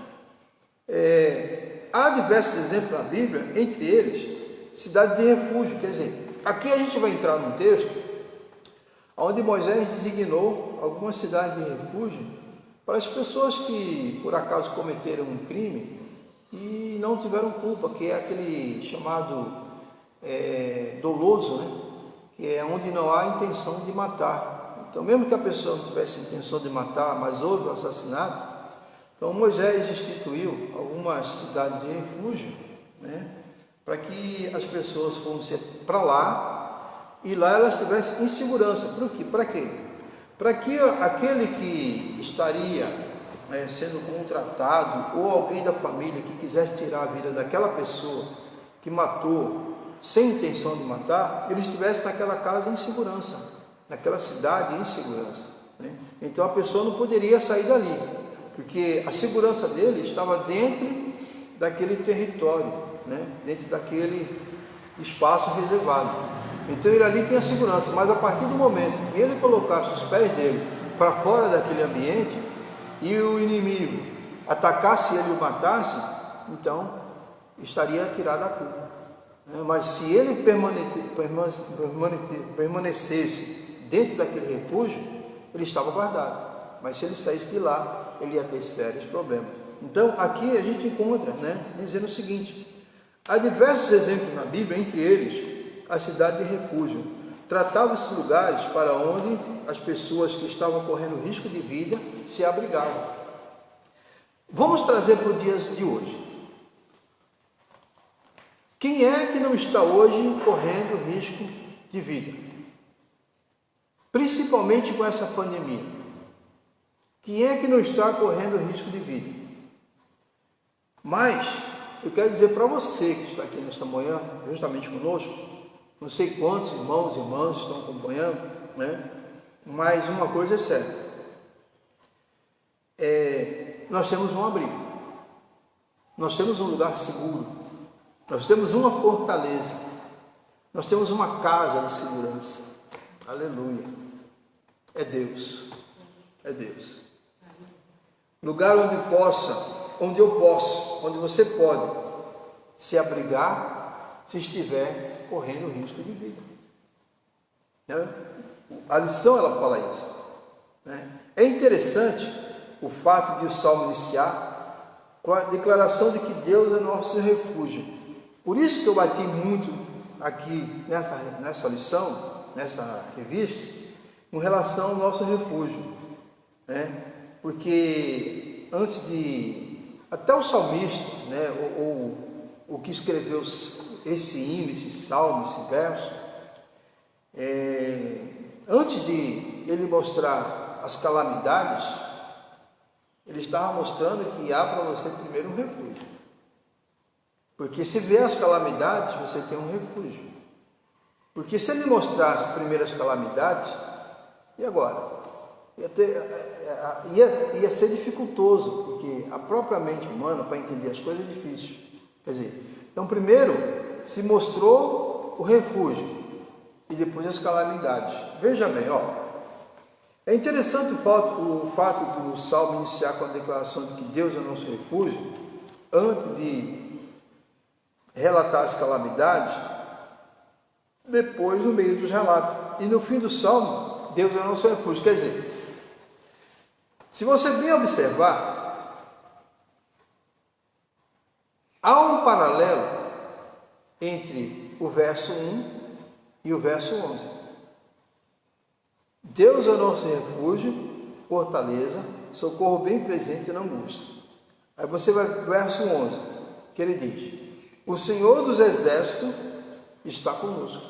há diversos exemplos na Bíblia, entre eles, cidade de refúgio. Quer dizer, aqui a gente vai entrar num texto onde Moisés designou algumas cidades de refúgio para as pessoas que, por acaso, cometeram um crime e não tiveram culpa, que é aquele chamado doloso, né? Que é onde não há intenção de matar. Então, mesmo que a pessoa não tivesse intenção de matar, mas houve o assassinato, então Moisés instituiu algumas cidades de refúgio, né? Para que as pessoas fossem para lá e lá elas estivessem em segurança. Para quê? Para quê? Para que aquele que estaria sendo contratado ou alguém da família que quisesse tirar a vida daquela pessoa que matou sem intenção de matar, ele estivesse naquela casa em segurança, naquela cidade em segurança, né? Então a pessoa não poderia sair dali, porque a segurança dele estava dentro daquele território, né? Dentro daquele espaço reservado. Então ele ali tem a segurança, mas a partir do momento que ele colocasse os pés dele para fora daquele ambiente e o inimigo atacasse ele e o matasse, então estaria tirada a culpa. Mas se ele permanecesse dentro daquele refúgio, ele estava guardado. Mas se ele saísse de lá, ele ia ter sérios problemas. Então aqui a gente encontra, né, dizendo o seguinte: há diversos exemplos na Bíblia, entre eles a cidade de refúgio. Tratava-se de lugares para onde as pessoas que estavam correndo risco de vida se abrigavam. Vamos trazer para o dia de hoje. Quem é que não está hoje correndo risco de vida? Principalmente com essa pandemia. Quem é que não está correndo risco de vida? Mas eu quero dizer para você que está aqui nesta manhã, justamente conosco, não sei quantos irmãos e irmãs estão acompanhando, né? Mas uma coisa é certa: nós temos um abrigo, nós temos um lugar seguro, nós temos uma fortaleza, nós temos uma casa de segurança. Aleluia! É Deus, é Deus. Lugar onde eu posso, onde você pode se abrigar se estiver correndo risco de vida. Né? A lição ela fala isso. Né? É interessante o fato de o Salmo iniciar com a declaração de que Deus é nosso refúgio. Por isso que eu bati muito aqui nessa lição, nessa revista, com relação ao nosso refúgio. Né? Porque antes de... Até o salmista, né, ou o que escreveu esse hino, esse salmo, esse verso, antes de ele mostrar as calamidades, ele estava mostrando que há para você primeiro um refúgio. Porque se vê as calamidades, você tem um refúgio. Porque se ele mostrasse primeiro as calamidades, e agora? Ia ser dificultoso, porque a própria mente humana, para entender as coisas, é difícil. Quer dizer, então primeiro se mostrou o refúgio e depois as calamidades. Veja bem, é interessante o fato do Salmo iniciar com a declaração de que Deus é nosso refúgio, antes de relatar as calamidades, depois no meio dos relatos. E no fim do Salmo, Deus é nosso refúgio. Quer dizer, se você bem observar, há um paralelo entre o verso 1 e o verso 11. Deus é nosso refúgio, fortaleza, socorro bem presente na angústia. Aí você vai para o verso 11, que ele diz: o Senhor dos Exércitos está conosco.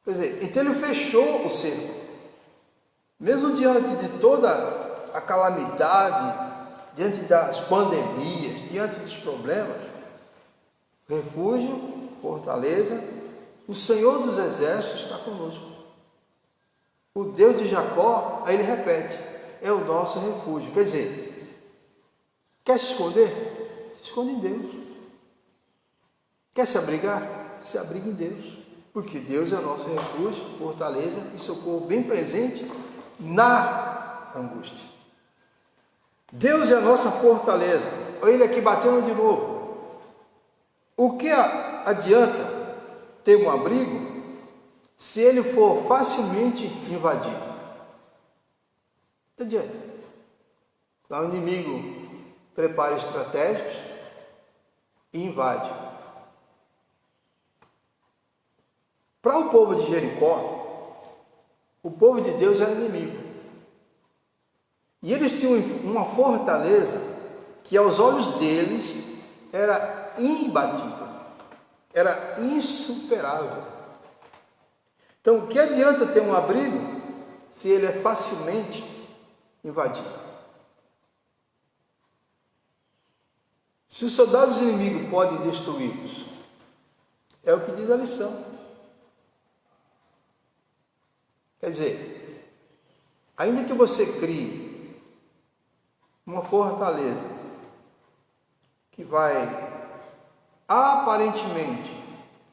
Quer dizer, então ele fechou o cerco. Mesmo diante de toda a calamidade, diante das pandemias, diante dos problemas, refúgio, fortaleza, o Senhor dos Exércitos está conosco. O Deus de Jacó, aí ele repete, é o nosso refúgio. Quer dizer, quer se esconder? Se esconde em Deus. Quer se abrigar? Se abriga em Deus. Porque Deus é o nosso refúgio, fortaleza e socorro bem presente na angústia. Deus é a nossa fortaleza. Olha ele aqui batendo de novo. O que adianta ter um abrigo se ele for facilmente invadido? Não adianta. Lá o inimigo prepara estratégias e invade. Para o povo de Jericó, o povo de Deus era inimigo. E eles tinham uma fortaleza que aos olhos deles era imbatível, era insuperável. Então, o que adianta ter um abrigo se ele é facilmente invadido? Se os soldados inimigos podem destruí-los, é o que diz a lição. Quer dizer, ainda que você crie uma fortaleza que vai aparentemente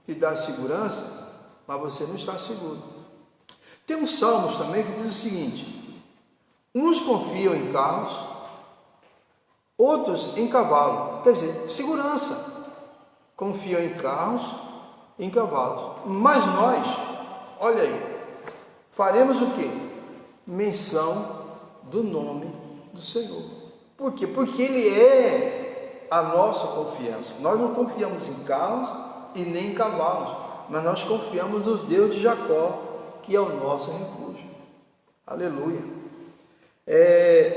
te dar segurança, mas você não está seguro. Tem uns salmos também que diz o seguinte: uns confiam em carros, outros em cavalo. Quer dizer, segurança. Confiam em carros e em cavalos. Mas nós, olha aí, faremos o quê? Menção do nome do Senhor. Por quê? Porque Ele é a nossa confiança. Nós não confiamos em carros e nem em cavalos, mas nós confiamos no Deus de Jacó, que é o nosso refúgio. Aleluia.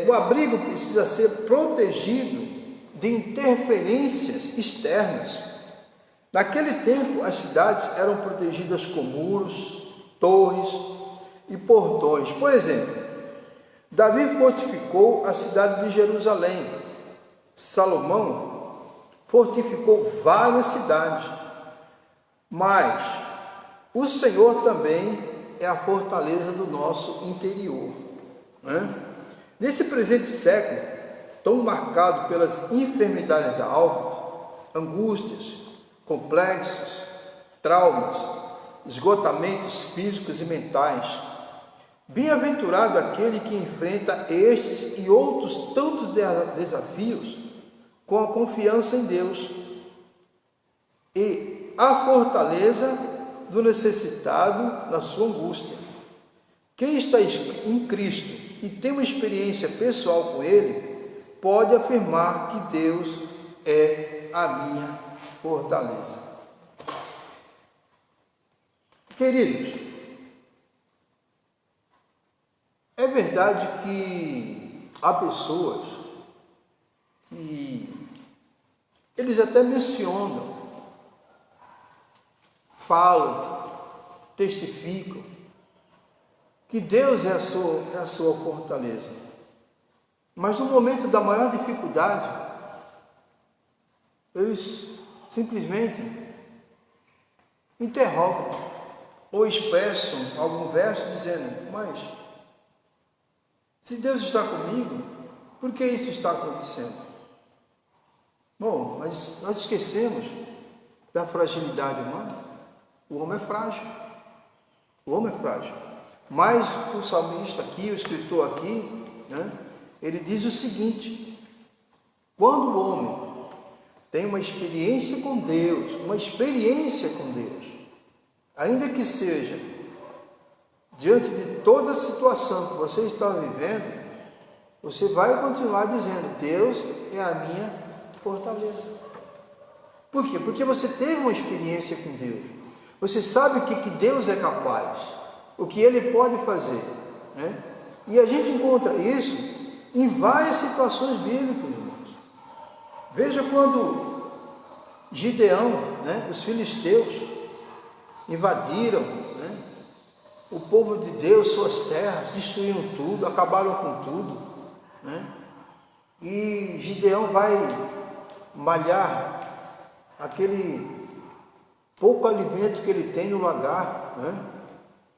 O abrigo precisa ser protegido de interferências externas. Naquele tempo, as cidades eram protegidas com muros, torres e portões. Por exemplo, Davi fortificou a cidade de Jerusalém. Salomão fortificou várias cidades. Mas o Senhor também é a fortaleza do nosso interior, né? Nesse presente século, tão marcado pelas enfermidades da alma, angústias, complexos, traumas, esgotamentos físicos e mentais, bem-aventurado aquele que enfrenta estes e outros tantos desafios com a confiança em Deus e a fortaleza do necessitado na sua angústia. Quem está em Cristo e tem uma experiência pessoal com Ele, pode afirmar que Deus é a minha fortaleza. Queridos, é verdade que há pessoas que eles até mencionam, falam, testificam que Deus é a sua fortaleza. Mas no momento da maior dificuldade, eles simplesmente interrogam ou expressam algum verso dizendo: mas se Deus está comigo, por que isso está acontecendo? Bom, mas nós esquecemos da fragilidade humana. O homem é frágil. O homem é frágil. Mas o salmista aqui, o escritor aqui, né, ele diz o seguinte: quando o homem tem uma experiência com Deus, ainda que seja diante de toda a situação que você está vivendo, você vai continuar dizendo: Deus é a minha fortaleza. Por quê? Porque você teve uma experiência com Deus. Você sabe o que Deus é capaz, o que Ele pode fazer, né? E a gente encontra isso em várias situações bíblicas, irmãos. Veja quando Gideão, né, os filisteus invadiram, né, o povo de Deus, suas terras, destruíram tudo, acabaram com tudo, né? E Gideão vai malhar aquele pouco alimento que ele tem no lagar, né?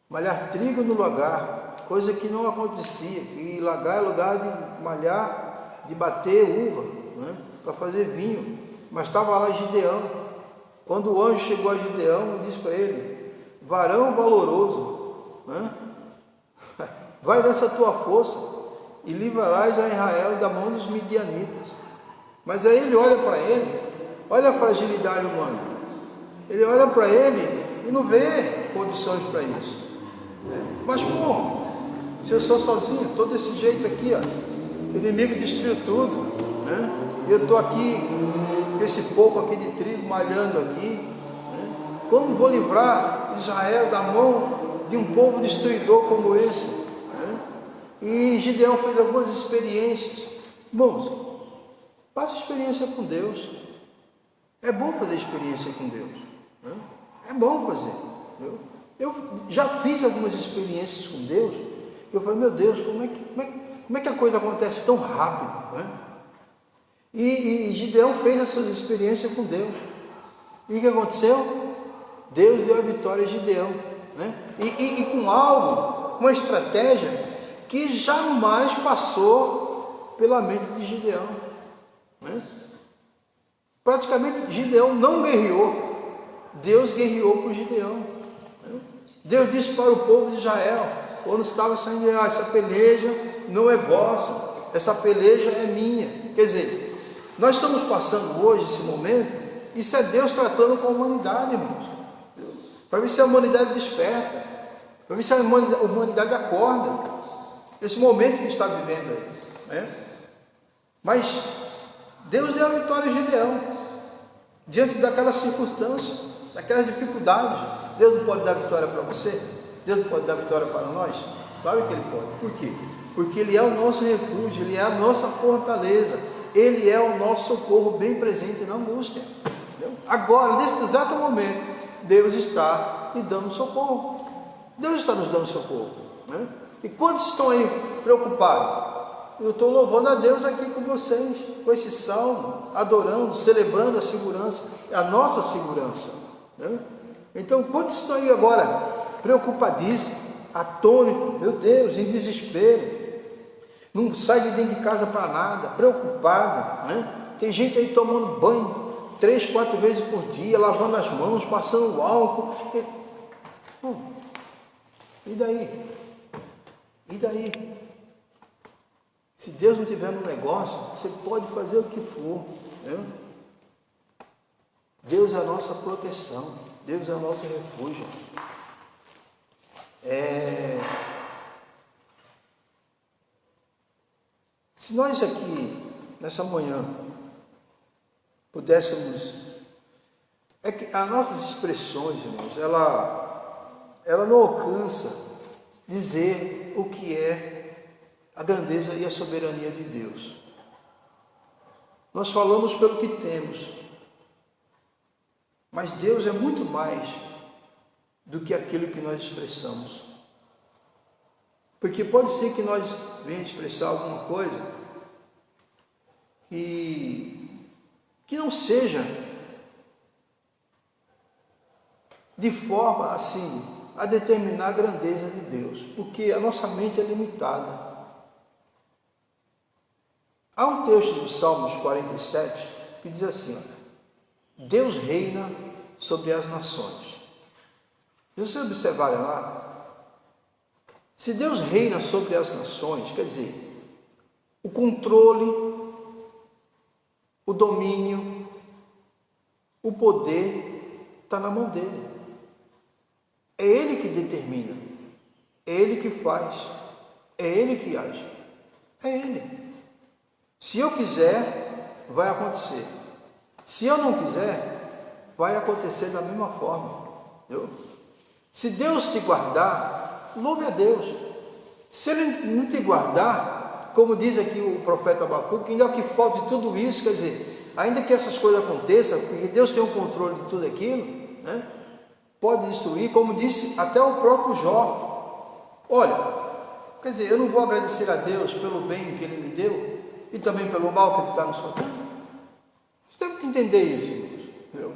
Malhar trigo no lagar, coisa que não acontecia, que lagar é lugar de malhar, de bater uva, né? Para fazer vinho. Mas estava lá Gideão. Quando o anjo chegou a Gideão, disse para ele: varão valoroso, né? Vai nessa tua força e livrarás a Israel da mão dos midianitas. Mas aí ele olha para ele olha a fragilidade humana. Ele olha para ele e não vê condições para isso. Mas como? Se eu sou sozinho, estou desse jeito aqui, ó. O inimigo destruiu tudo, E eu estou aqui, com esse pouco aqui de trigo malhando aqui, Como vou livrar Israel da mão de um povo destruidor como esse? E Gideão fez algumas experiências. Irmãos, faça experiência com Deus. É bom fazer experiência com Deus. É bom fazer. Eu já fiz algumas experiências com Deus. Eu falei, meu Deus, como é que a coisa acontece tão rápido? E Gideão fez essas experiências com Deus. E o que aconteceu? Deus deu a vitória a Gideão. E com algo, uma estratégia que jamais passou pela mente de Gideão. Praticamente Gideão não guerreou, Deus guerreou por Gideão. Deus disse para o povo de Israel, quando estava saindo, essa peleja não é vossa, essa peleja é minha. Quer dizer, nós estamos passando hoje esse momento, isso é Deus tratando com a humanidade, irmãos, para ver se a humanidade desperta, para ver se a humanidade acorda, esse momento que está vivendo aí, Mas Deus deu a vitória a Gideão, diante daquelas circunstâncias, daquelas dificuldades. Deus não pode dar vitória para você? Deus não pode dar vitória para nós? Claro que Ele pode. Por quê? Porque Ele é o nosso refúgio, Ele é a nossa fortaleza, Ele é o nosso socorro bem presente na angústia. Entendeu? Agora, nesse exato momento, Deus está te dando socorro. Deus está nos dando socorro. E quantos estão aí preocupados? Eu estou louvando a Deus aqui com vocês, com esse salmo, adorando, celebrando a segurança, a nossa segurança. Então, quantos estão aí agora preocupadíssimos, atônitos, meu Deus, em desespero, não sai de dentro de casa para nada, preocupado, Tem gente aí tomando banho 3, 4 vezes por dia, lavando as mãos, passando álcool. E daí? E daí? Se Deus não tiver no negócio, você pode fazer o que for. Deus é a nossa proteção, Deus é o nosso refúgio. Se nós aqui, nessa manhã, pudéssemos... É que as nossas expressões, irmãos, ela não alcança dizer o que é a grandeza e a soberania de Deus. Nós falamos pelo que temos, mas Deus é muito mais do que aquilo que nós expressamos. Porque pode ser que nós venhamos expressar alguma coisa que não seja de forma assim a determinar a grandeza de Deus, porque a nossa mente é limitada. Há um texto do Salmos 47 que diz assim: Deus reina sobre as nações. Se vocês observarem lá, se Deus reina sobre as nações, quer dizer, o controle, o domínio, o poder está na mão dele. É Ele que determina, é Ele que faz, é Ele que age, é Ele. Se eu quiser, vai acontecer. Se eu não quiser, vai acontecer da mesma forma. Entendeu? Se Deus te guardar, louve a Deus. Se Ele não te guardar, como diz aqui o profeta Abacuque, ainda que falte tudo isso, quer dizer, ainda que essas coisas aconteçam, porque Deus tem o controle de tudo aquilo, pode destruir, como disse até o próprio Jó. Olha, quer dizer, eu não vou agradecer a Deus pelo bem que Ele me deu, e também pelo mal que Ele está nos fazendo. Nós temos que entender isso, irmãos.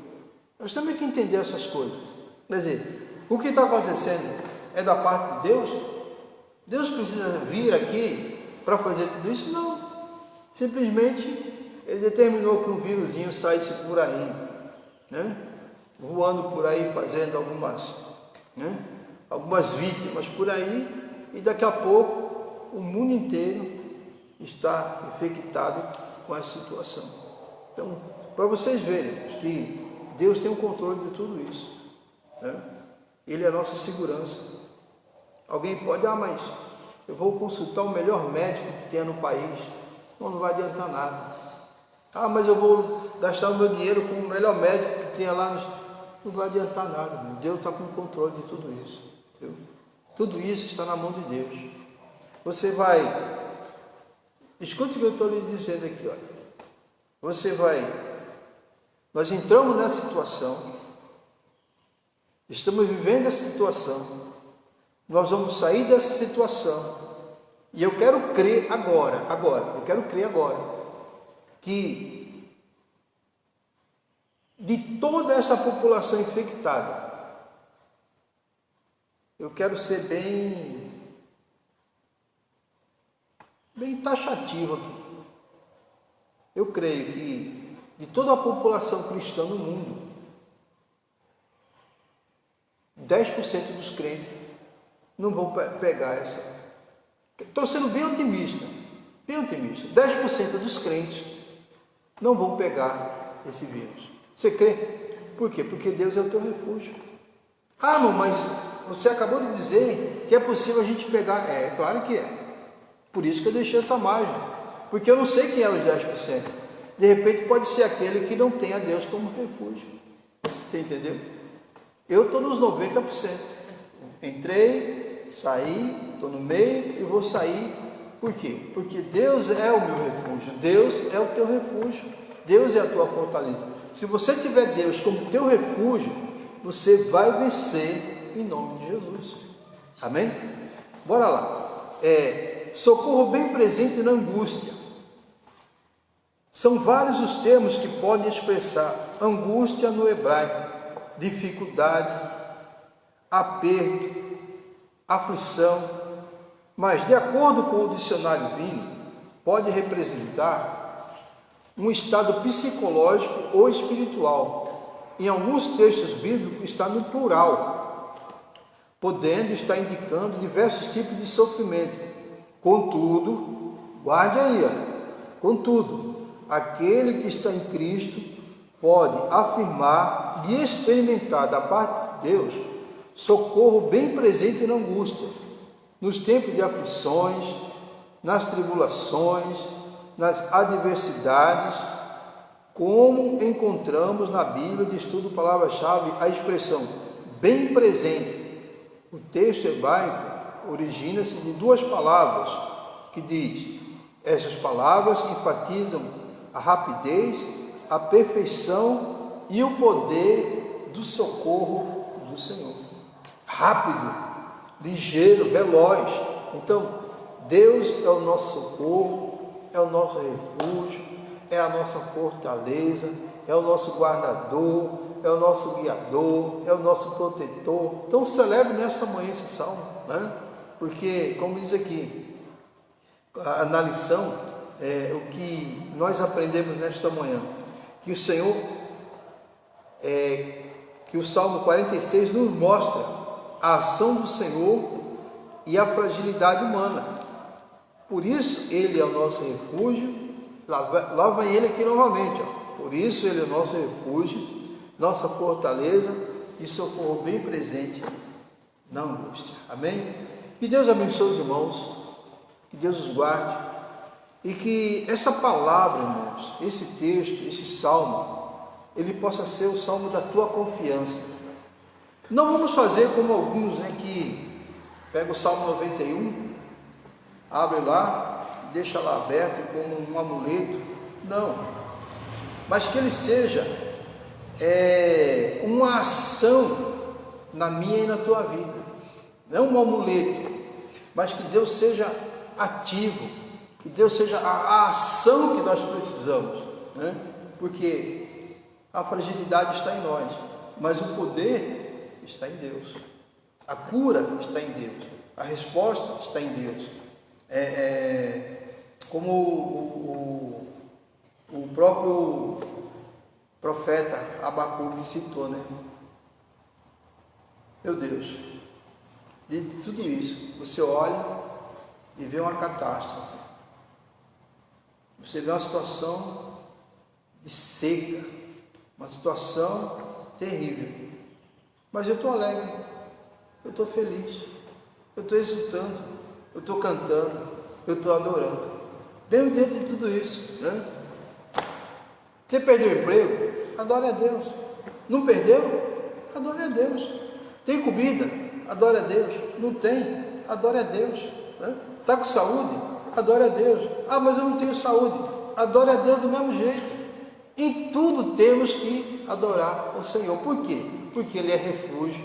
Nós temos que entender essas coisas. Quer dizer, o que está acontecendo é da parte de Deus? Deus precisa vir aqui para fazer tudo isso? Não. Simplesmente Ele determinou que um vírusinho saísse por aí, voando por aí, fazendo algumas vítimas por aí, e daqui a pouco o mundo inteiro está infectado com essa situação. Então, para vocês verem que Deus tem o controle de tudo isso, né? Ele é a nossa segurança. Alguém pode, mas eu vou consultar o melhor médico que tenha no país. Não vai adiantar nada. Mas eu vou gastar o meu dinheiro com o melhor médico que tenha lá. Não vai adiantar nada. Deus está com o controle de tudo isso. Viu? Tudo isso está na mão de Deus. Você vai... Escute o que eu estou lhe dizendo aqui. Olha. Você vai... Nós entramos nessa situação. Estamos vivendo essa situação. Nós vamos sair dessa situação. E eu quero crer agora, eu quero crer agora, que de toda essa população infectada, eu quero ser bem taxativo aqui. Eu creio que de toda a população cristã no mundo, 10% dos crentes não vão pegar essa. Estou sendo bem otimista. 10% dos crentes não vão pegar esse vírus. Você crê? Por quê? Porque Deus é o teu refúgio. Não, mas você acabou de dizer que é possível a gente pegar. É claro que é. Por isso que eu deixei essa margem. Porque eu não sei quem é os 10%. De repente pode ser aquele que não tem a Deus como refúgio. Você entendeu? Eu estou nos 90%. Entrei, saí, estou no meio e vou sair. Por quê? Porque Deus é o meu refúgio. Deus é o teu refúgio. Deus é a tua fortaleza. Se você tiver Deus como teu refúgio, você vai vencer em nome de Jesus. Amém? Bora lá. Socorro bem presente na angústia. São vários os termos que podem expressar angústia no hebraico, dificuldade, aperto, aflição, mas de acordo com o dicionário Vini, pode representar um estado psicológico ou espiritual. Em alguns textos bíblicos está no plural, podendo estar indicando diversos tipos de sofrimento. Contudo, guarde aí, contudo, aquele que está em Cristo pode afirmar e experimentar da parte de Deus socorro bem presente na angústia, nos tempos de aflições, nas tribulações, nas adversidades, como encontramos na Bíblia de estudo palavra-chave a expressão bem presente. O texto hebraico origina-se de duas palavras que diz, essas palavras enfatizam a rapidez, a perfeição e o poder do socorro do Senhor. Rápido, ligeiro, veloz. Então, Deus é o nosso socorro, é o nosso refúgio, é a nossa fortaleza, é o nosso guardador, é o nosso guiador, é o nosso protetor. Então, celebre nesta manhã esse salmo, né? Porque, como diz aqui, na lição, o que nós aprendemos nesta manhã, que o Senhor, que o Salmo 46 nos mostra a ação do Senhor e a fragilidade humana. Por isso, Ele é o nosso refúgio. Lá vem Ele aqui novamente. Por isso, Ele é o nosso refúgio, nossa fortaleza e socorro bem presente na angústia. Amém? Que Deus abençoe os irmãos, que Deus os guarde e que essa palavra, irmãos, esse texto, esse salmo, ele possa ser o salmo da tua confiança. Não vamos fazer como alguns, que pega o Salmo 91, abre lá, deixa lá aberto como um amuleto. Não, mas que ele seja uma ação na minha e na tua vida. Não um amuleto, mas que Deus seja ativo, que Deus seja a ação que nós precisamos, né? Porque a fragilidade está em nós, mas o poder está em Deus, a cura está em Deus, a resposta está em Deus. Como o próprio profeta Abacuque citou, né? Meu Deus, de tudo isso, você olha e vê uma catástrofe, você vê uma situação de seca, uma situação terrível. Mas eu estou alegre, eu estou feliz, eu estou exultando, eu estou cantando, eu estou adorando. Mesmo dentro de tudo isso, né? Você perdeu o emprego? Adore a Deus. Não perdeu? Adore a Deus. Tem comida? Adore a Deus. Não tem? Adore a Deus. Está com saúde? Adore a Deus. Ah, mas eu não tenho saúde. Adore a Deus do mesmo jeito. Em tudo temos que adorar o Senhor. Por quê? Porque Ele é refúgio,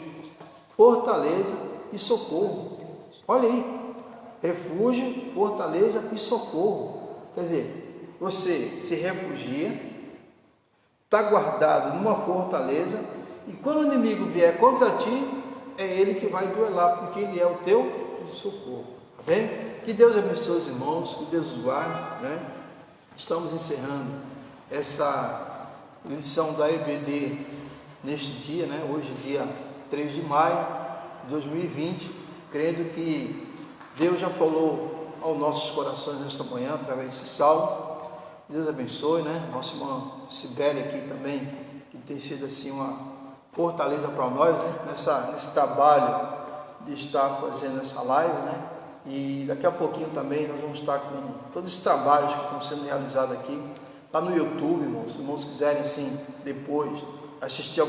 fortaleza e socorro. Olha aí. Refúgio, fortaleza e socorro. Quer dizer, você se refugia, está guardado numa fortaleza, e quando o inimigo vier contra ti, é ele que vai duelar, porque ele é o teu socorro. Tá bem? Que Deus abençoe os irmãos, que Deus os guarde, né? Estamos encerrando essa lição da EBD neste dia, né? Hoje, dia 3 de maio de 2020, crendo que Deus já falou aos nossos corações nesta manhã, através desse salmo. Deus abençoe, né? Nossa irmã Cibele aqui também, que tem sido assim uma fortaleza para nós, né? Nesse trabalho de estar fazendo essa live, né? E daqui a pouquinho também nós vamos estar com todos esses trabalhos que estão sendo realizados aqui, lá no YouTube, irmãos. Se os irmãos quiserem, assim, depois assistir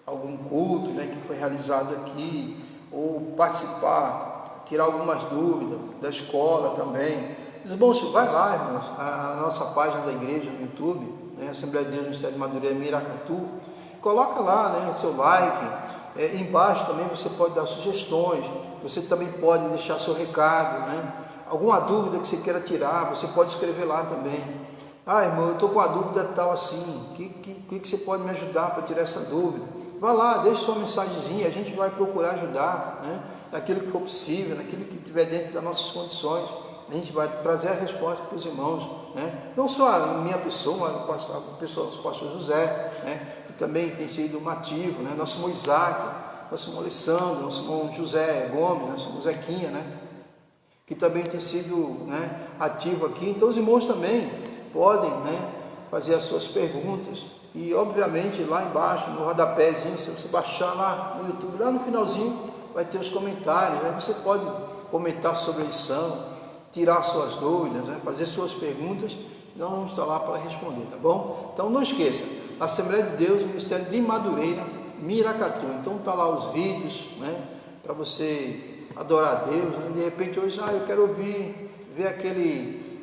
algum culto, né? Que foi realizado aqui, ou participar, tirar algumas dúvidas da escola também. Irmãos, vai lá, irmãos, a nossa página da igreja no YouTube, né, Assembleia de Deus Ministério de Madureira Miracatu, coloca lá, né, seu like, embaixo também você pode dar sugestões, você também pode deixar seu recado, né, alguma dúvida que você queira tirar, você pode escrever lá também. Ah, irmão, eu estou com a dúvida tal assim, que você pode me ajudar para tirar essa dúvida? Vá lá, deixe sua mensagenzinha, a gente vai procurar ajudar, né, naquilo que for possível, naquilo que estiver dentro das nossas condições. A gente vai trazer a resposta para os irmãos, né? Não só a minha pessoa, mas a pessoa do pastor José, né? Que também tem sido um ativo, né? Nosso irmão Isaac, nosso irmão Alessandro, nosso irmão José Gomes, nosso irmão Zequinha, né? Que também tem sido, né, ativo aqui. Então os irmãos também podem, né, fazer as suas perguntas. E obviamente lá embaixo, no rodapézinho, se você baixar lá no YouTube, lá no finalzinho, vai ter os comentários, né? Você pode comentar sobre a lição, tirar suas dúvidas, né? Fazer suas perguntas, nós vamos estar lá para responder, tá bom? Então não esqueça, Assembleia de Deus, Ministério de Madureira, Miracatu. Então tá lá os vídeos, né? Para você adorar a Deus, né? De repente hoje, eu quero ver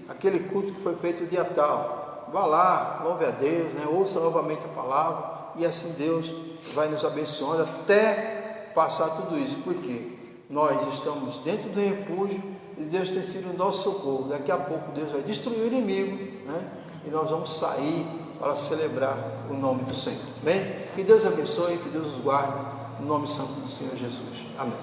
aquele culto que foi feito o dia tal. Vá lá, louve a Deus, né? Ouça novamente a palavra, e assim Deus vai nos abençoando até passar tudo isso. Por quê? Nós estamos dentro do refúgio, e Deus tem sido o nosso socorro. Daqui a pouco Deus vai destruir o inimigo, né? E nós vamos sair para celebrar o nome do Senhor. Bem? Que Deus abençoe, que Deus os guarde, no nome santo do Senhor Jesus. Amém.